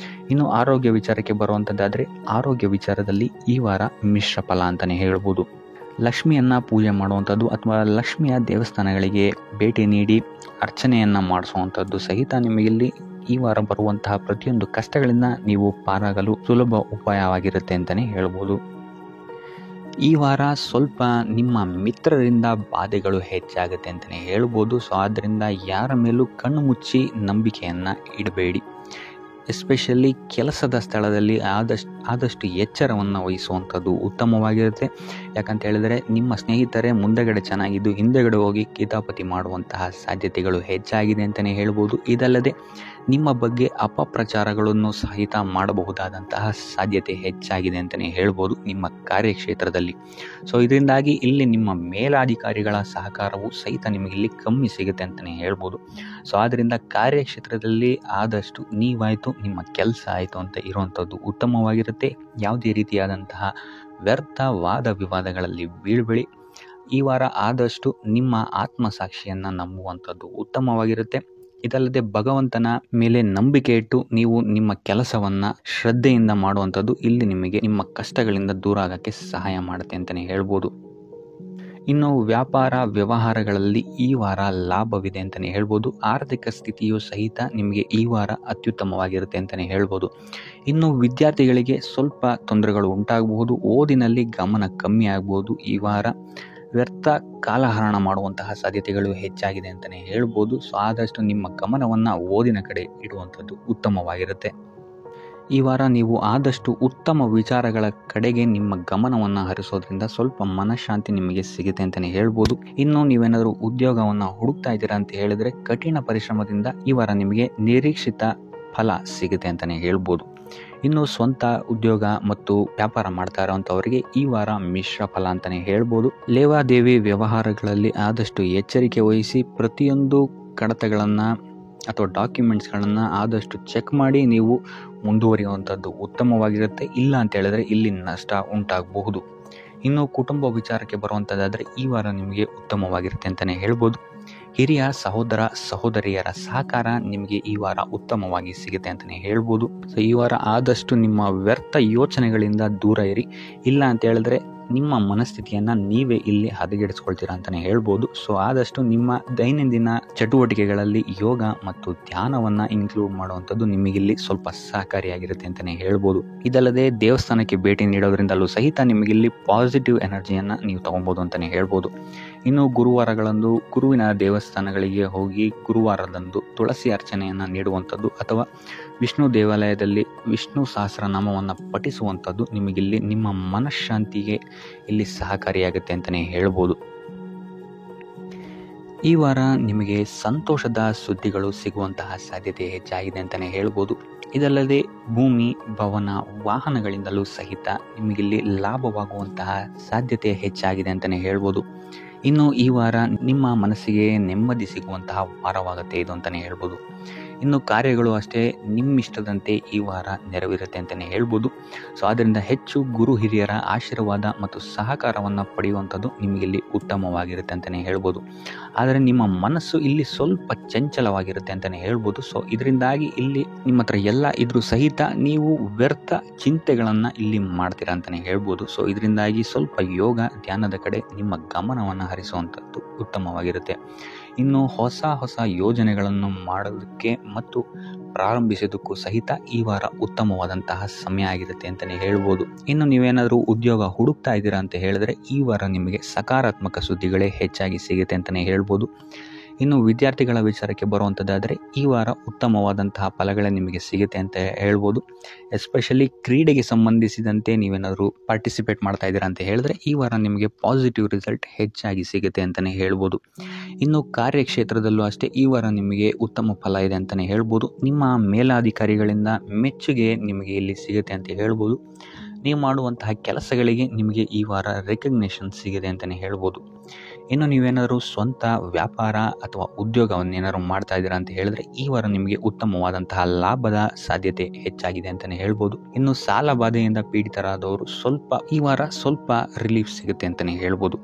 ಇನ್ನು ಆರೋಗ್ಯ ವಿಚಾರಕ್ಕೆ ಬರುವಂಥದ್ದಾದರೆ ಆರೋಗ್ಯ ವಿಚಾರದಲ್ಲಿ ಈ ವಾರ ಮಿಶ್ರ ಫಲ ಅಂತಲೇ ಹೇಳ್ಬೋದು. ಲಕ್ಷ್ಮಿಯನ್ನು ಪೂಜೆ ಮಾಡುವಂಥದ್ದು ಅಥವಾ ಲಕ್ಷ್ಮಿಯ ದೇವಸ್ಥಾನಗಳಿಗೆ ಭೇಟಿ ನೀಡಿ ಅರ್ಚನೆಯನ್ನು ಮಾಡಿಸುವಂಥದ್ದು ಸಹಿತ ನಿಮಗಿಲ್ಲಿ ಈ ವಾರ ಬರುವಂತಹ ಪ್ರತಿಯೊಂದು ಕಷ್ಟಗಳಿಂದ ನೀವು ಪಾರಾಗಲು ಸುಲಭ ಉಪಾಯವಾಗಿರುತ್ತೆ ಅಂತಲೇ ಹೇಳ್ಬೋದು. ಈ ವಾರ ಸ್ವಲ್ಪ ನಿಮ್ಮ ಮಿತ್ರರಿಂದ ಬಾಧೆಗಳು ಹೆಚ್ಚಾಗುತ್ತೆ ಅಂತಲೇ ಹೇಳ್ಬೋದು. ಸೊ ಆದ್ದರಿಂದ ಯಾರ ಮೇಲೂ ಕಣ್ಣು ಮುಚ್ಚಿ ನಂಬಿಕೆಯನ್ನು ಇಡಬೇಡಿ. ಎಸ್ಪೆಷಲಿ ಕೆಲಸದ ಸ್ಥಳದಲ್ಲಿ ಆದಷ್ಟು ಎಚ್ಚರವನ್ನು ವಹಿಸುವಂಥದ್ದು ಉತ್ತಮವಾಗಿರುತ್ತೆ. ಯಾಕಂತ ಹೇಳಿದರೆ ನಿಮ್ಮ ಸ್ನೇಹಿತರೇ ಮುಂದೆಗಡೆ ಚೆನ್ನಾಗಿದ್ದು ಹಿಂದೆಗಡೆ ಹೋಗಿ ಕಿತಾಪತಿ ಮಾಡುವಂತಹ ಸಾಧ್ಯತೆಗಳು ಹೆಚ್ಚಾಗಿದೆ ಅಂತಲೇ ಹೇಳ್ಬೋದು. ಇದಲ್ಲದೆ ನಿಮ್ಮ ಬಗ್ಗೆ ಅಪಪ್ರಚಾರಗಳನ್ನು ಸಹಿತ ಮಾಡಬಹುದಾದಂತಹ ಸಾಧ್ಯತೆ ಹೆಚ್ಚಾಗಿದೆ ಅಂತಲೇ ಹೇಳ್ಬೋದು ನಿಮ್ಮ ಕಾರ್ಯಕ್ಷೇತ್ರದಲ್ಲಿ. ಸೊ ಇದರಿಂದಾಗಿ ಇಲ್ಲಿ ನಿಮ್ಮ ಮೇಲಾಧಿಕಾರಿಗಳ ಸಹಕಾರವು ಸಹಿತ ನಿಮಗೆ ಇಲ್ಲಿ ಕಮ್ಮಿ ಸಿಗುತ್ತೆ ಅಂತಲೇ ಹೇಳ್ಬೋದು. ಸೊ ಆದ್ದರಿಂದ ಕಾರ್ಯಕ್ಷೇತ್ರದಲ್ಲಿ ಆದಷ್ಟು ನೀವಾಯಿತು ನಿಮ್ಮ ಕೆಲಸ ಆಯಿತು ಅಂತ ಇರುವಂಥದ್ದು ಉತ್ತಮವಾಗಿರುತ್ತೆ. ಯಾವುದೇ ರೀತಿಯಾದಂತಹ ವ್ಯರ್ಥ ವಾದ ವಿವಾದಗಳಲ್ಲಿ ಬೀಳ್ಬೇಡಿ. ಈ ವಾರ ಆದಷ್ಟು ನಿಮ್ಮ ಆತ್ಮಸಾಕ್ಷಿಯನ್ನು ನಂಬುವಂಥದ್ದು ಉತ್ತಮವಾಗಿರುತ್ತೆ. ಇದಲ್ಲದೆ ಭಗವಂತನ ಮೇಲೆ ನಂಬಿಕೆ ಇಟ್ಟು ನೀವು ನಿಮ್ಮ ಕೆಲಸವನ್ನು ಶ್ರದ್ಧೆಯಿಂದ ಮಾಡುವಂಥದ್ದು ಇಲ್ಲಿ ನಿಮಗೆ ನಿಮ್ಮ ಕಷ್ಟಗಳಿಂದ ದೂರ ಆಗೋಕ್ಕೆ ಸಹಾಯ ಮಾಡುತ್ತೆ ಅಂತಲೇ ಹೇಳ್ಬೋದು. ಇನ್ನು ವ್ಯಾಪಾರ ವ್ಯವಹಾರಗಳಲ್ಲಿ ಈ ವಾರ ಲಾಭವಿದೆ ಅಂತಲೇ ಹೇಳ್ಬೋದು. ಆರ್ಥಿಕ ಸ್ಥಿತಿಯು ಸಹಿತ ನಿಮಗೆ ಈ ವಾರ ಅತ್ಯುತ್ತಮವಾಗಿರುತ್ತೆ ಅಂತಲೇ ಹೇಳ್ಬೋದು. ಇನ್ನು ವಿದ್ಯಾರ್ಥಿಗಳಿಗೆ ಸ್ವಲ್ಪ ತೊಂದರೆಗಳು ಉಂಟಾಗಬಹುದು. ಓದಿನಲ್ಲಿ ಗಮನ ಕಮ್ಮಿ ಆಗ್ಬೋದು. ಈ ವಾರ ವ್ಯರ್ಥ ಕಾಲಹರಣ ಮಾಡುವಂತಹ ಸಾಧ್ಯತೆಗಳು ಹೆಚ್ಚಾಗಿದೆ ಅಂತಲೇ ಹೇಳ್ಬೋದು. ಸೊ ಆದಷ್ಟು ನಿಮ್ಮ ಗಮನವನ್ನು ಓದಿನ ಕಡೆ ಇಡುವಂಥದ್ದು ಉತ್ತಮವಾಗಿರುತ್ತೆ. ಈ ವಾರ ನೀವು ಆದಷ್ಟು ಉತ್ತಮ ವಿಚಾರಗಳ ಕಡೆಗೆ ನಿಮ್ಮ ಗಮನವನ್ನು ಹರಿಸೋದ್ರಿಂದ ಸ್ವಲ್ಪ ಮನಃಶಾಂತಿ ನಿಮಗೆ ಸಿಗುತ್ತೆ ಅಂತಲೇ ಹೇಳ್ಬೋದು. ಇನ್ನು ನೀವೇನಾದರೂ ಉದ್ಯೋಗವನ್ನು ಹುಡುಕ್ತಾ ಇದ್ದೀರಾ ಅಂತ ಹೇಳಿದರೆ ಕಠಿಣ ಪರಿಶ್ರಮದಿಂದ ಈ ವಾರ ನಿಮಗೆ ನಿರೀಕ್ಷಿತ ಫಲ ಸಿಗುತ್ತೆ ಅಂತಲೇ ಹೇಳ್ಬೋದು. ಇನ್ನು ಸ್ವಂತ ಉದ್ಯೋಗ ಮತ್ತು ವ್ಯಾಪಾರ ಮಾಡ್ತಾ ಇರೋವಂಥವರಿಗೆ ಈ ವಾರ ಮಿಶ್ರ ಫಲ ಅಂತಲೇ ಹೇಳ್ಬೋದು. ಲೇವಾದೇವಿ ವ್ಯವಹಾರಗಳಲ್ಲಿ ಆದಷ್ಟು ಎಚ್ಚರಿಕೆ ವಹಿಸಿ ಪ್ರತಿಯೊಂದು ಕಡತಗಳನ್ನು ಅಥವಾ ಡಾಕ್ಯುಮೆಂಟ್ಸ್ಗಳನ್ನು ಆದಷ್ಟು ಚೆಕ್ ಮಾಡಿ ನೀವು ಮುಂದುವರಿಯುವಂಥದ್ದು ಉತ್ತಮವಾಗಿರುತ್ತೆ. ಇಲ್ಲ ಅಂತ ಹೇಳಿದ್ರೆ ಇಲ್ಲಿ ನಷ್ಟ ಉಂಟಾಗಬಹುದು. ಇನ್ನು ಕುಟುಂಬ ವಿಚಾರಕ್ಕೆ ಬರುವಂಥದ್ದಾದರೆ ಈ ವಾರ ನಿಮಗೆ ಉತ್ತಮವಾಗಿರುತ್ತೆ ಅಂತಲೇ ಹೇಳ್ಬೋದು. ಹಿರಿಯ ಸಹೋದರ ಸಹೋದರಿಯರ ಸಹಕಾರ ನಿಮಗೆ ಈ ವಾರ ಉತ್ತಮವಾಗಿ ಸಿಗುತ್ತೆ ಅಂತಲೇ ಹೇಳ್ಬೋದು. ಸೊ ಈ ವಾರ ಆದಷ್ಟು ನಿಮ್ಮ ವ್ಯರ್ಥ ಯೋಚನೆಗಳಿಂದ ದೂರ ಇರಿ. ಇಲ್ಲ ಅಂತ ಹೇಳಿದ್ರೆ ನಿಮ್ಮ ಮನಸ್ಥಿತಿಯನ್ನು ನೀವೇ ಇಲ್ಲಿ ಹದಗೆಡಿಸ್ಕೊಳ್ತೀರಾ ಅಂತಲೇ ಹೇಳ್ಬೋದು. ಸೊ ಆದಷ್ಟು ನಿಮ್ಮ ದೈನಂದಿನ ಚಟುವಟಿಕೆಗಳಲ್ಲಿ ಯೋಗ ಮತ್ತು ಧ್ಯಾನವನ್ನು ಇನ್ಕ್ಲೂಡ್ ಮಾಡುವಂಥದ್ದು ನಿಮಗಿಲ್ಲಿ ಸ್ವಲ್ಪ ಸಹಕಾರಿಯಾಗಿರುತ್ತೆ ಅಂತಲೇ ಹೇಳ್ಬೋದು. ಇದಲ್ಲದೆ ದೇವಸ್ಥಾನಕ್ಕೆ ಭೇಟಿ ನೀಡೋದ್ರಿಂದಲೂ ಸಹಿತ ನಿಮಗಿಲ್ಲಿ ಪಾಸಿಟಿವ್ ಎನರ್ಜಿಯನ್ನು ನೀವು ತಗೊಬೋದು ಅಂತಲೇ ಹೇಳ್ಬೋದು. ಇನ್ನು ಗುರುವಾರಗಳಂದು ಗುರುವಿನ ದೇವಸ್ಥಾನಗಳಿಗೆ ಹೋಗಿ ಗುರುವಾರದಂದು ತುಳಸಿ ಅರ್ಚನೆಯನ್ನು ನೀಡುವಂಥದ್ದು ಅಥವಾ ವಿಷ್ಣು ದೇವಾಲಯದಲ್ಲಿ ವಿಷ್ಣು ಸಹಸ್ರನಾಮವನ್ನು ಪಠಿಸುವಂಥದ್ದು ನಿಮಗಿಲ್ಲಿ ನಿಮ್ಮ ಮನಃಶಾಂತಿಗೆ ಇಲ್ಲಿ ಸಹಕಾರಿಯಾಗುತ್ತೆ ಅಂತಲೇ ಹೇಳ್ಬೋದು. ಈ ವಾರ ನಿಮಗೆ ಸಂತೋಷದ ಸುದ್ದಿಗಳು ಸಿಗುವಂತಹ ಸಾಧ್ಯತೆ ಹೆಚ್ಚಾಗಿದೆ ಅಂತಲೇ ಹೇಳ್ಬೋದು. ಇದಲ್ಲದೆ ಭೂಮಿ ಭವನ ವಾಹನಗಳಿಂದಲೂ ಸಹಿತ ನಿಮಗಿಲ್ಲಿ ಲಾಭವಾಗುವಂತಹ ಸಾಧ್ಯತೆ ಹೆಚ್ಚಾಗಿದೆ ಅಂತಲೇ ಹೇಳ್ಬೋದು. ಇನ್ನು ಈ ವಾರ ನಿಮ್ಮ ಮನಸ್ಸಿಗೆ ನೆಮ್ಮದಿ ಸಿಗುವಂತಹ ವಾರವಾಗುತ್ತೆ ಇದು ಅಂತಲೇ ಹೇಳ್ಬೋದು. ಇನ್ನು ಕಾರ್ಯಗಳು ಅಷ್ಟೇ ನಿಮ್ಮಿಷ್ಟದಂತೆ ಈ ವಾರ ನೆರವೇರುತ್ತೆ ಅಂತಲೇ ಹೇಳ್ಬೋದು. ಸೊ ಆದ್ದರಿಂದ ಹೆಚ್ಚು ಗುರು ಹಿರಿಯರ ಆಶೀರ್ವಾದ ಮತ್ತು ಸಹಕಾರವನ್ನು ಪಡೆಯುವಂಥದ್ದು ನಿಮಗಿಲ್ಲಿ ಉತ್ತಮವಾಗಿರುತ್ತೆ ಅಂತಲೇ ಹೇಳ್ಬೋದು. ಆದರೆ ನಿಮ್ಮ ಮನಸ್ಸು ಇಲ್ಲಿ ಸ್ವಲ್ಪ ಚಂಚಲವಾಗಿರುತ್ತೆ ಅಂತಲೇ ಹೇಳ್ಬೋದು. ಸೊ ಇದರಿಂದಾಗಿ ಇಲ್ಲಿ ನಿಮ್ಮ ಹತ್ರ ಎಲ್ಲ ಇದ್ರೂ ಸಹಿತ ನೀವು ವ್ಯರ್ಥ ಚಿಂತೆಗಳನ್ನು ಇಲ್ಲಿ ಮಾಡ್ತೀರಾ ಅಂತಲೇ ಹೇಳ್ಬೋದು. ಸೊ ಇದರಿಂದಾಗಿ ಸ್ವಲ್ಪ ಯೋಗ ಧ್ಯಾನದ ಕಡೆ ನಿಮ್ಮ ಗಮನವನ್ನು ಹರಿಸುವಂಥದ್ದು ಉತ್ತಮವಾಗಿರುತ್ತೆ. ಇನ್ನು ಹೊಸ ಯೋಜನೆಗಳನ್ನು ಮಾಡೋದಕ್ಕೆ ಮತ್ತು ಪ್ರಾರಂಭಿಸೋದಕ್ಕೂ ಸಹಿತ ಈ ವಾರ ಉತ್ತಮವಾದಂತಹ ಸಮಯ ಆಗಿರುತ್ತೆ ಅಂತಲೇ ಹೇಳ್ಬೋದು. ಇನ್ನು ನೀವೇನಾದರೂ ಉದ್ಯೋಗ ಹುಡುಕ್ತಾ ಇದ್ದೀರಾ ಅಂತ ಹೇಳಿದ್ರೆ ಈ ವಾರ ನಿಮಗೆ ಸಕಾರಾತ್ಮಕ ಸುದ್ದಿಗಳೇ ಹೆಚ್ಚಾಗಿ ಸಿಗುತ್ತೆ ಅಂತಲೇ ಹೇಳ್ಬೋದು. ಇನ್ನು ವಿದ್ಯಾರ್ಥಿಗಳ ವಿಚಾರಕ್ಕೆ ಬರುವಂಥದ್ದಾದರೆ ಈ ವಾರ ಉತ್ತಮವಾದಂತಹ ಫಲಗಳೇ ನಿಮಗೆ ಸಿಗುತ್ತೆ ಅಂತ ಹೇಳ್ಬೋದು. ಎಸ್ಪೆಷಲಿ ಕ್ರೀಡೆಗೆ ಸಂಬಂಧಿಸಿದಂತೆ ನೀವೇನಾದರೂ ಪಾರ್ಟಿಸಿಪೇಟ್ ಮಾಡ್ತಾ ಇದ್ದೀರಾ ಅಂತ ಹೇಳಿದ್ರೆ ಈ ವಾರ ನಿಮಗೆ ಪಾಸಿಟಿವ್ ರಿಸಲ್ಟ್ ಹೆಚ್ಚಾಗಿ ಸಿಗುತ್ತೆ ಅಂತಲೇ ಹೇಳ್ಬೋದು. ಇನ್ನು ಕಾರ್ಯಕ್ಷೇತ್ರದಲ್ಲೂ ಅಷ್ಟೇ ಈ ವಾರ ನಿಮಗೆ ಉತ್ತಮ ಫಲ ಇದೆ ಅಂತಲೇ ಹೇಳ್ಬೋದು. ನಿಮ್ಮ ಮೇಲಾಧಿಕಾರಿಗಳಿಂದ ಮೆಚ್ಚುಗೆ ನಿಮಗೆ ಇಲ್ಲಿ ಸಿಗುತ್ತೆ ಅಂತ ಹೇಳ್ಬೋದು. ನೀವು ಮಾಡುವಂತಹ ಕೆಲಸಗಳಿಗೆ ನಿಮಗೆ ಈ ವಾರ ರೆಕಗ್ನೇಷನ್ ಸಿಗಿದೆ ಅಂತಲೇ ಹೇಳ್ಬೋದು. ಇನ್ನು ನೀವೇನಾದರೂ ಸ್ವಂತ ವ್ಯಾಪಾರ ಅಥವಾ ಉದ್ಯೋಗವನ್ನೇನಾದ್ರು ಮಾಡ್ತಾ ಇದ್ದೀರಾ ಅಂತ ಹೇಳಿದ್ರೆ ಈ ವಾರ ನಿಮಗೆ ಉತ್ತಮವಾದಂತಹ ಲಾಭದ ಸಾಧ್ಯತೆ ಹೆಚ್ಚಾಗಿದೆ ಅಂತಲೇ ಹೇಳ್ಬೋದು. ಇನ್ನು ಸಾಲ ಬಾಧೆಯಿಂದ ಪೀಡಿತರಾದವರು ಈ ವಾರ ಸ್ವಲ್ಪ ರಿಲೀಫ್ ಸಿಗುತ್ತೆ ಅಂತಲೇ ಹೇಳ್ಬೋದು.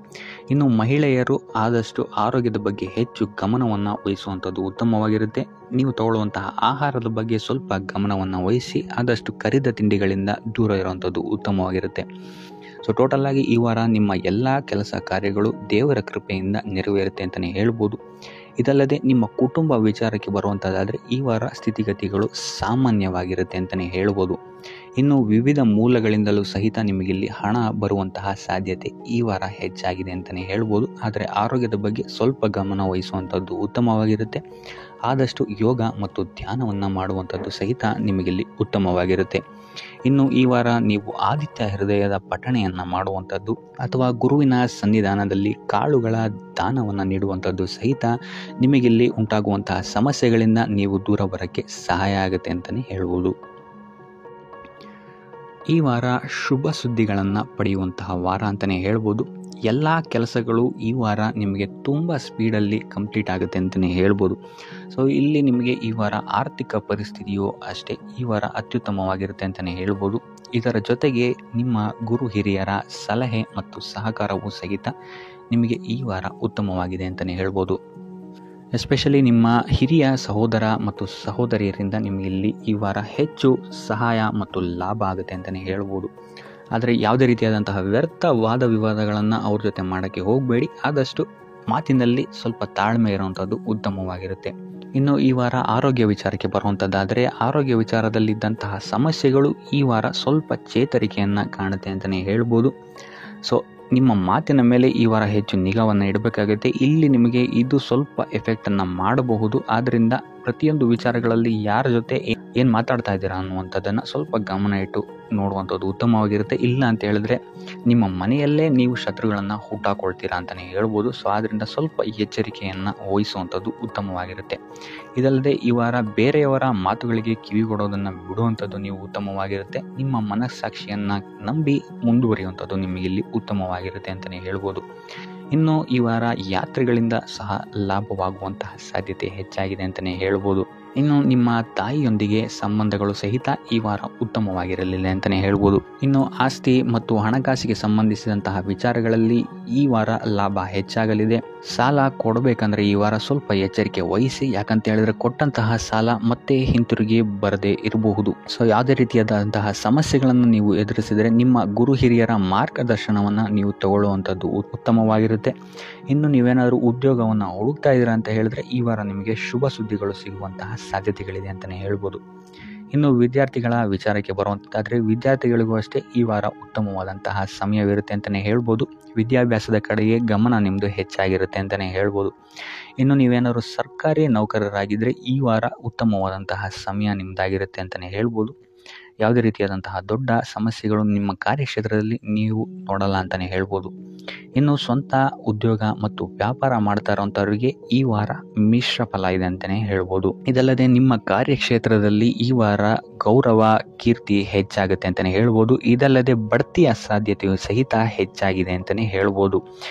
ಇನ್ನು ಮಹಿಳೆಯರು ಆದಷ್ಟು ಆರೋಗ್ಯದ ಬಗ್ಗೆ ಹೆಚ್ಚು ಗಮನವನ್ನು ವಹಿಸುವಂಥದ್ದು ಉತ್ತಮವಾಗಿರುತ್ತೆ. ನೀವು ತಗೊಳ್ಳುವಂತಹ ಆಹಾರದ ಬಗ್ಗೆ ಸ್ವಲ್ಪ ಗಮನವನ್ನು ವಹಿಸಿ ಆದಷ್ಟು ಕರಿದ ತಿಂಡಿಗಳಿಂದ ದೂರ ಇರುವಂಥದ್ದು ಉತ್ತಮವಾಗಿರುತ್ತೆ. ಸೊ ಟೋಟಲ್ ಆಗಿ ಈ ವಾರ ನಿಮ್ಮ ಎಲ್ಲ ಕೆಲಸ ಕಾರ್ಯಗಳು ದೇವರ ಕೃಪೆಯಿಂದ ನೆರವೇರುತ್ತೆ ಅಂತಲೇ ಹೇಳ್ಬೋದು. ಇದಲ್ಲದೆ ನಿಮ್ಮ ಕುಟುಂಬ ವಿಚಾರಕ್ಕೆ ಬರುವಂಥದ್ದಾದರೆ ಈ ವಾರ ಸ್ಥಿತಿಗತಿಗಳು ಸಾಮಾನ್ಯವಾಗಿರುತ್ತೆ ಅಂತಲೇ ಹೇಳ್ಬೋದು. ಇನ್ನು ವಿವಿಧ ಮೂಲಗಳಿಂದಲೂ ಸಹಿತ ನಿಮಗಿಲ್ಲಿ ಹಣ ಬರುವಂತಹ ಸಾಧ್ಯತೆ ಈ ವಾರ ಹೆಚ್ಚಾಗಿದೆ ಅಂತಲೇ ಹೇಳ್ಬೋದು. ಆದರೆ ಆರೋಗ್ಯದ ಬಗ್ಗೆ ಸ್ವಲ್ಪ ಗಮನ ವಹಿಸುವಂಥದ್ದು ಉತ್ತಮವಾಗಿರುತ್ತೆ. ಆದಷ್ಟು ಯೋಗ ಮತ್ತು ಧ್ಯಾನವನ್ನು ಮಾಡುವಂಥದ್ದು ಸಹಿತ ನಿಮಗಿಲ್ಲಿ ಉತ್ತಮವಾಗಿರುತ್ತೆ. ಇನ್ನು ಈ ವಾರ ನೀವು ಆದಿತ್ಯ ಹೃದಯದ ಪಠಣೆಯನ್ನು ಮಾಡುವಂಥದ್ದು ಅಥವಾ ಗುರುವಿನ ಸನ್ನಿಧಾನದಲ್ಲಿ ಕಾಳುಗಳ ದಾನವನ್ನು ನೀಡುವಂಥದ್ದು ಸಹಿತ ನಿಮಗಿಲ್ಲಿ ಉಂಟಾಗುವಂತಹ ಸಮಸ್ಯೆಗಳಿಂದ ನೀವು ದೂರ ಬರೋಕ್ಕೆ ಸಹಾಯ ಆಗುತ್ತೆ ಅಂತಲೇ ಹೇಳ್ಬೋದು. ಈ ವಾರ ಶುಭ ಸುದ್ದಿಗಳನ್ನು ಪಡೆಯುವಂತಹ ವಾರ ಅಂತಲೇ ಹೇಳ್ಬೋದು. ಎಲ್ಲ ಕೆಲಸಗಳು ಈ ವಾರ ನಿಮಗೆ ತುಂಬ ಸ್ಪೀಡಲ್ಲಿ ಕಂಪ್ಲೀಟ್ ಆಗುತ್ತೆ ಅಂತಲೇ ಹೇಳ್ಬೋದು. ಸೊ ಇಲ್ಲಿ ನಿಮಗೆ ಈ ವಾರ ಆರ್ಥಿಕ ಪರಿಸ್ಥಿತಿಯು ಅಷ್ಟೇ ಈ ವಾರ ಅತ್ಯುತ್ತಮವಾಗಿರುತ್ತೆ ಅಂತಲೇ ಹೇಳ್ಬೋದು. ಇದರ ಜೊತೆಗೆ ನಿಮ್ಮ ಗುರು ಹಿರಿಯರ ಸಲಹೆ ಮತ್ತು ಸಹಕಾರವೂ ಸಹಿತ ನಿಮಗೆ ಈ ವಾರ ಉತ್ತಮವಾಗಿದೆ ಅಂತಲೇ ಹೇಳ್ಬೋದು. ಎಸ್ಪೆಷಲಿ ನಿಮ್ಮ ಹಿರಿಯ ಸಹೋದರ ಮತ್ತು ಸಹೋದರಿಯರಿಂದ ನಿಮಗೆ ಇಲ್ಲಿ ಈ ವಾರ ಹೆಚ್ಚು ಸಹಾಯ ಮತ್ತು ಲಾಭ ಆಗುತ್ತೆ ಅಂತಲೇ ಹೇಳ್ಬೋದು. ಆದರೆ ಯಾವುದೇ ರೀತಿಯಾದಂತಹ ವ್ಯರ್ಥ ವಾದ ವಿವಾದಗಳನ್ನು ಅವ್ರ ಜೊತೆ ಮಾಡೋಕ್ಕೆ ಹೋಗಬೇಡಿ. ಆದಷ್ಟು ಮಾತಿನಲ್ಲಿ ಸ್ವಲ್ಪ ತಾಳ್ಮೆ ಇರುವಂಥದ್ದು ಉತ್ತಮವಾಗಿರುತ್ತೆ. ಇನ್ನು ಈ ವಾರ ಆರೋಗ್ಯ ವಿಚಾರಕ್ಕೆ ಬರುವಂಥದ್ದಾದರೆ ಆರೋಗ್ಯ ವಿಚಾರದಲ್ಲಿದ್ದಂತಹ ಸಮಸ್ಯೆಗಳು ಈ ವಾರ ಸ್ವಲ್ಪ ಚೇತರಿಕೆಯನ್ನು ಕಾಣುತ್ತೆ ಅಂತಲೇ ಹೇಳ್ಬೋದು. ಸೊ ನಿಮ್ಮ ಮಾತಿನ ಮೇಲೆ ಈ ವಾರ ಹೆಚ್ಚು ನಿಗಾವನ್ನು ಇಡಬೇಕಾಗುತ್ತೆ. ಇಲ್ಲಿ ನಿಮಗೆ ಇದು ಸ್ವಲ್ಪ ಎಫೆಕ್ಟನ್ನು ಮಾಡಬಹುದು. ಆದ್ದರಿಂದ ಪ್ರತಿಯೊಂದು ವಿಚಾರಗಳಲ್ಲಿ ಯಾರ ಜೊತೆ ಏನು ಮಾತಾಡ್ತಾ ಇದ್ದೀರಾ ಅನ್ನುವಂಥದ್ದನ್ನು ಸ್ವಲ್ಪ ಗಮನ ಇಟ್ಟು ನೋಡುವಂಥದ್ದು ಉತ್ತಮವಾಗಿರುತ್ತೆ. ಇಲ್ಲ ಅಂತ ಹೇಳಿದ್ರೆ ನಿಮ್ಮ ಮನೆಯಲ್ಲೇ ನೀವು ಶತ್ರುಗಳನ್ನು ಹುಟ್ಟಾಕೊಳ್ತೀರಾ ಅಂತಲೇ ಹೇಳ್ಬೋದು. ಸೊ ಆದ್ದರಿಂದ ಸ್ವಲ್ಪ ಎಚ್ಚರಿಕೆಯನ್ನು ವಹಿಸುವಂಥದ್ದು ಉತ್ತಮವಾಗಿರುತ್ತೆ. ಇದಲ್ಲದೆ ಈ ವಾರ ಬೇರೆಯವರ ಮಾತುಗಳಿಗೆ ಕಿವಿಗೊಡೋದನ್ನು ಬಿಡುವಂಥದ್ದು ನೀವು ಉತ್ತಮವಾಗಿರುತ್ತೆ. ನಿಮ್ಮ ಮನಸ್ಸಾಕ್ಷಿಯನ್ನು ನಂಬಿ ಮುಂದುವರಿಯುವಂಥದ್ದು ನಿಮಗಿಲ್ಲಿ ಉತ್ತಮವಾಗಿರುತ್ತೆ ಅಂತಲೇ ಹೇಳ್ಬೋದು. ಇನ್ನು ಈ ವಾರ ಯಾತ್ರೆಗಳಿಂದ ಸಹ ಲಾಭವಾಗುವಂತಹ ಸಾಧ್ಯತೆ ಹೆಚ್ಚಾಗಿದೆ ಅಂತಲೇ ಹೇಳ್ಬೋದು. ಇನ್ನು ನಿಮ್ಮ ತಾಯಿಯೊಂದಿಗೆ ಸಂಬಂಧಗಳು ಸಹಿತ ಈ ವಾರ ಉತ್ತಮವಾಗಿರಲಿಲ್ಲ ಅಂತಲೇ ಹೇಳ್ಬೋದು. ಇನ್ನು ಆಸ್ತಿ ಮತ್ತು ಹಣಕಾಸಿಗೆ ಸಂಬಂಧಿಸಿದಂತಹ ವಿಚಾರಗಳಲ್ಲಿ ಈ ವಾರ ಲಾಭ ಹೆಚ್ಚಾಗಲಿದೆ. ಸಾಲ ಕೊಡಬೇಕಂದ್ರೆ ಈ ವಾರ ಸ್ವಲ್ಪ ಎಚ್ಚರಿಕೆ ವಹಿಸಿ. ಯಾಕಂತ ಹೇಳಿದ್ರೆ ಕೊಟ್ಟಂತಹ ಸಾಲ ಮತ್ತೆ ಹಿಂತಿರುಗಿ ಬರದೇ ಇರಬಹುದು. ಸೊ ಯಾವುದೇ ರೀತಿಯಾದಂತಹ ಸಮಸ್ಯೆಗಳನ್ನು ನೀವು ಎದುರಿಸಿದರೆ ನಿಮ್ಮ ಗುರು ಹಿರಿಯರ ಮಾರ್ಗದರ್ಶನವನ್ನು ನೀವು ತಗೊಳ್ಳುವಂಥದ್ದು ಉತ್ತಮವಾಗಿರುತ್ತೆ. ಇನ್ನು ನೀವೇನಾದರೂ ಉದ್ಯೋಗವನ್ನು ಹುಡುಕ್ತಾ ಇದ್ದೀರಾ ಅಂತ ಹೇಳಿದ್ರೆ ಈ ವಾರ ನಿಮಗೆ ಶುಭ ಸುದ್ದಿಗಳು ಸಿಗುವಂತಹ ಸಾಧ್ಯತೆಗಳಿದೆ ಅಂತಲೇ ಹೇಳ್ಬೋದು. ಇನ್ನು ವಿದ್ಯಾರ್ಥಿಗಳ ವಿಚಾರಕ್ಕೆ ಬರುವಂಥದ್ದಾದರೆ ವಿದ್ಯಾರ್ಥಿಗಳಿಗೂ ಅಷ್ಟೇ ಈ ವಾರ ಉತ್ತಮವಾದಂತಹ ಸಮಯವಿರುತ್ತೆ ಅಂತಲೇ ಹೇಳ್ಬೋದು. ವಿದ್ಯಾಭ್ಯಾಸದ ಕಡೆಗೆ ಗಮನ ನಿಮ್ಮದು ಹೆಚ್ಚಾಗಿರುತ್ತೆ ಅಂತಲೇ ಹೇಳ್ಬೋದು. ಇನ್ನು ನೀವೇನಾದರೂ ಸರ್ಕಾರಿ ನೌಕರರಾಗಿದ್ದರೆ ಈ ವಾರ ಉತ್ತಮವಾದಂತಹ ಸಮಯ ನಿಮ್ಮದಾಗಿರುತ್ತೆ ಅಂತಲೇ ಹೇಳ್ಬೋದು. ಯಾವುದೇ ರೀತಿಯಾದಂತಹ ದೊಡ್ಡ ಸಮಸ್ಯೆಗಳು ನಿಮ್ಮ ಕಾರ್ಯಕ್ಷೇತ್ರದಲ್ಲಿ ನೀವು ನೋಡಲ್ಲ ಅಂತಲೇ ಹೇಳ್ಬೋದು. ಇನ್ನು ಸ್ವಂತ ಉದ್ಯೋಗ ಮತ್ತು ವ್ಯಾಪಾರ ಮಾಡ್ತಾ ಇರೋಂಥವ್ರಿಗೆ ಈ ವಾರ ಮಿಶ್ರ ಫಲ ಇದೆ ಅಂತಲೇ ಹೇಳ್ಬೋದು. ಇದಲ್ಲದೆ ನಿಮ್ಮ ಕಾರ್ಯಕ್ಷೇತ್ರದಲ್ಲಿ ಈ ವಾರ ಗೌರವ ಕೀರ್ತಿ ಹೆಚ್ಚಾಗುತ್ತೆ ಅಂತಲೇ ಹೇಳ್ಬೋದು. ಇದಲ್ಲದೆ ಬಡ್ತಿಯ ಸಾಧ್ಯತೆಯು ಸಹಿತ ಹೆಚ್ಚಾಗಿದೆ ಅಂತಲೇ ಹೇಳ್ಬೋದು.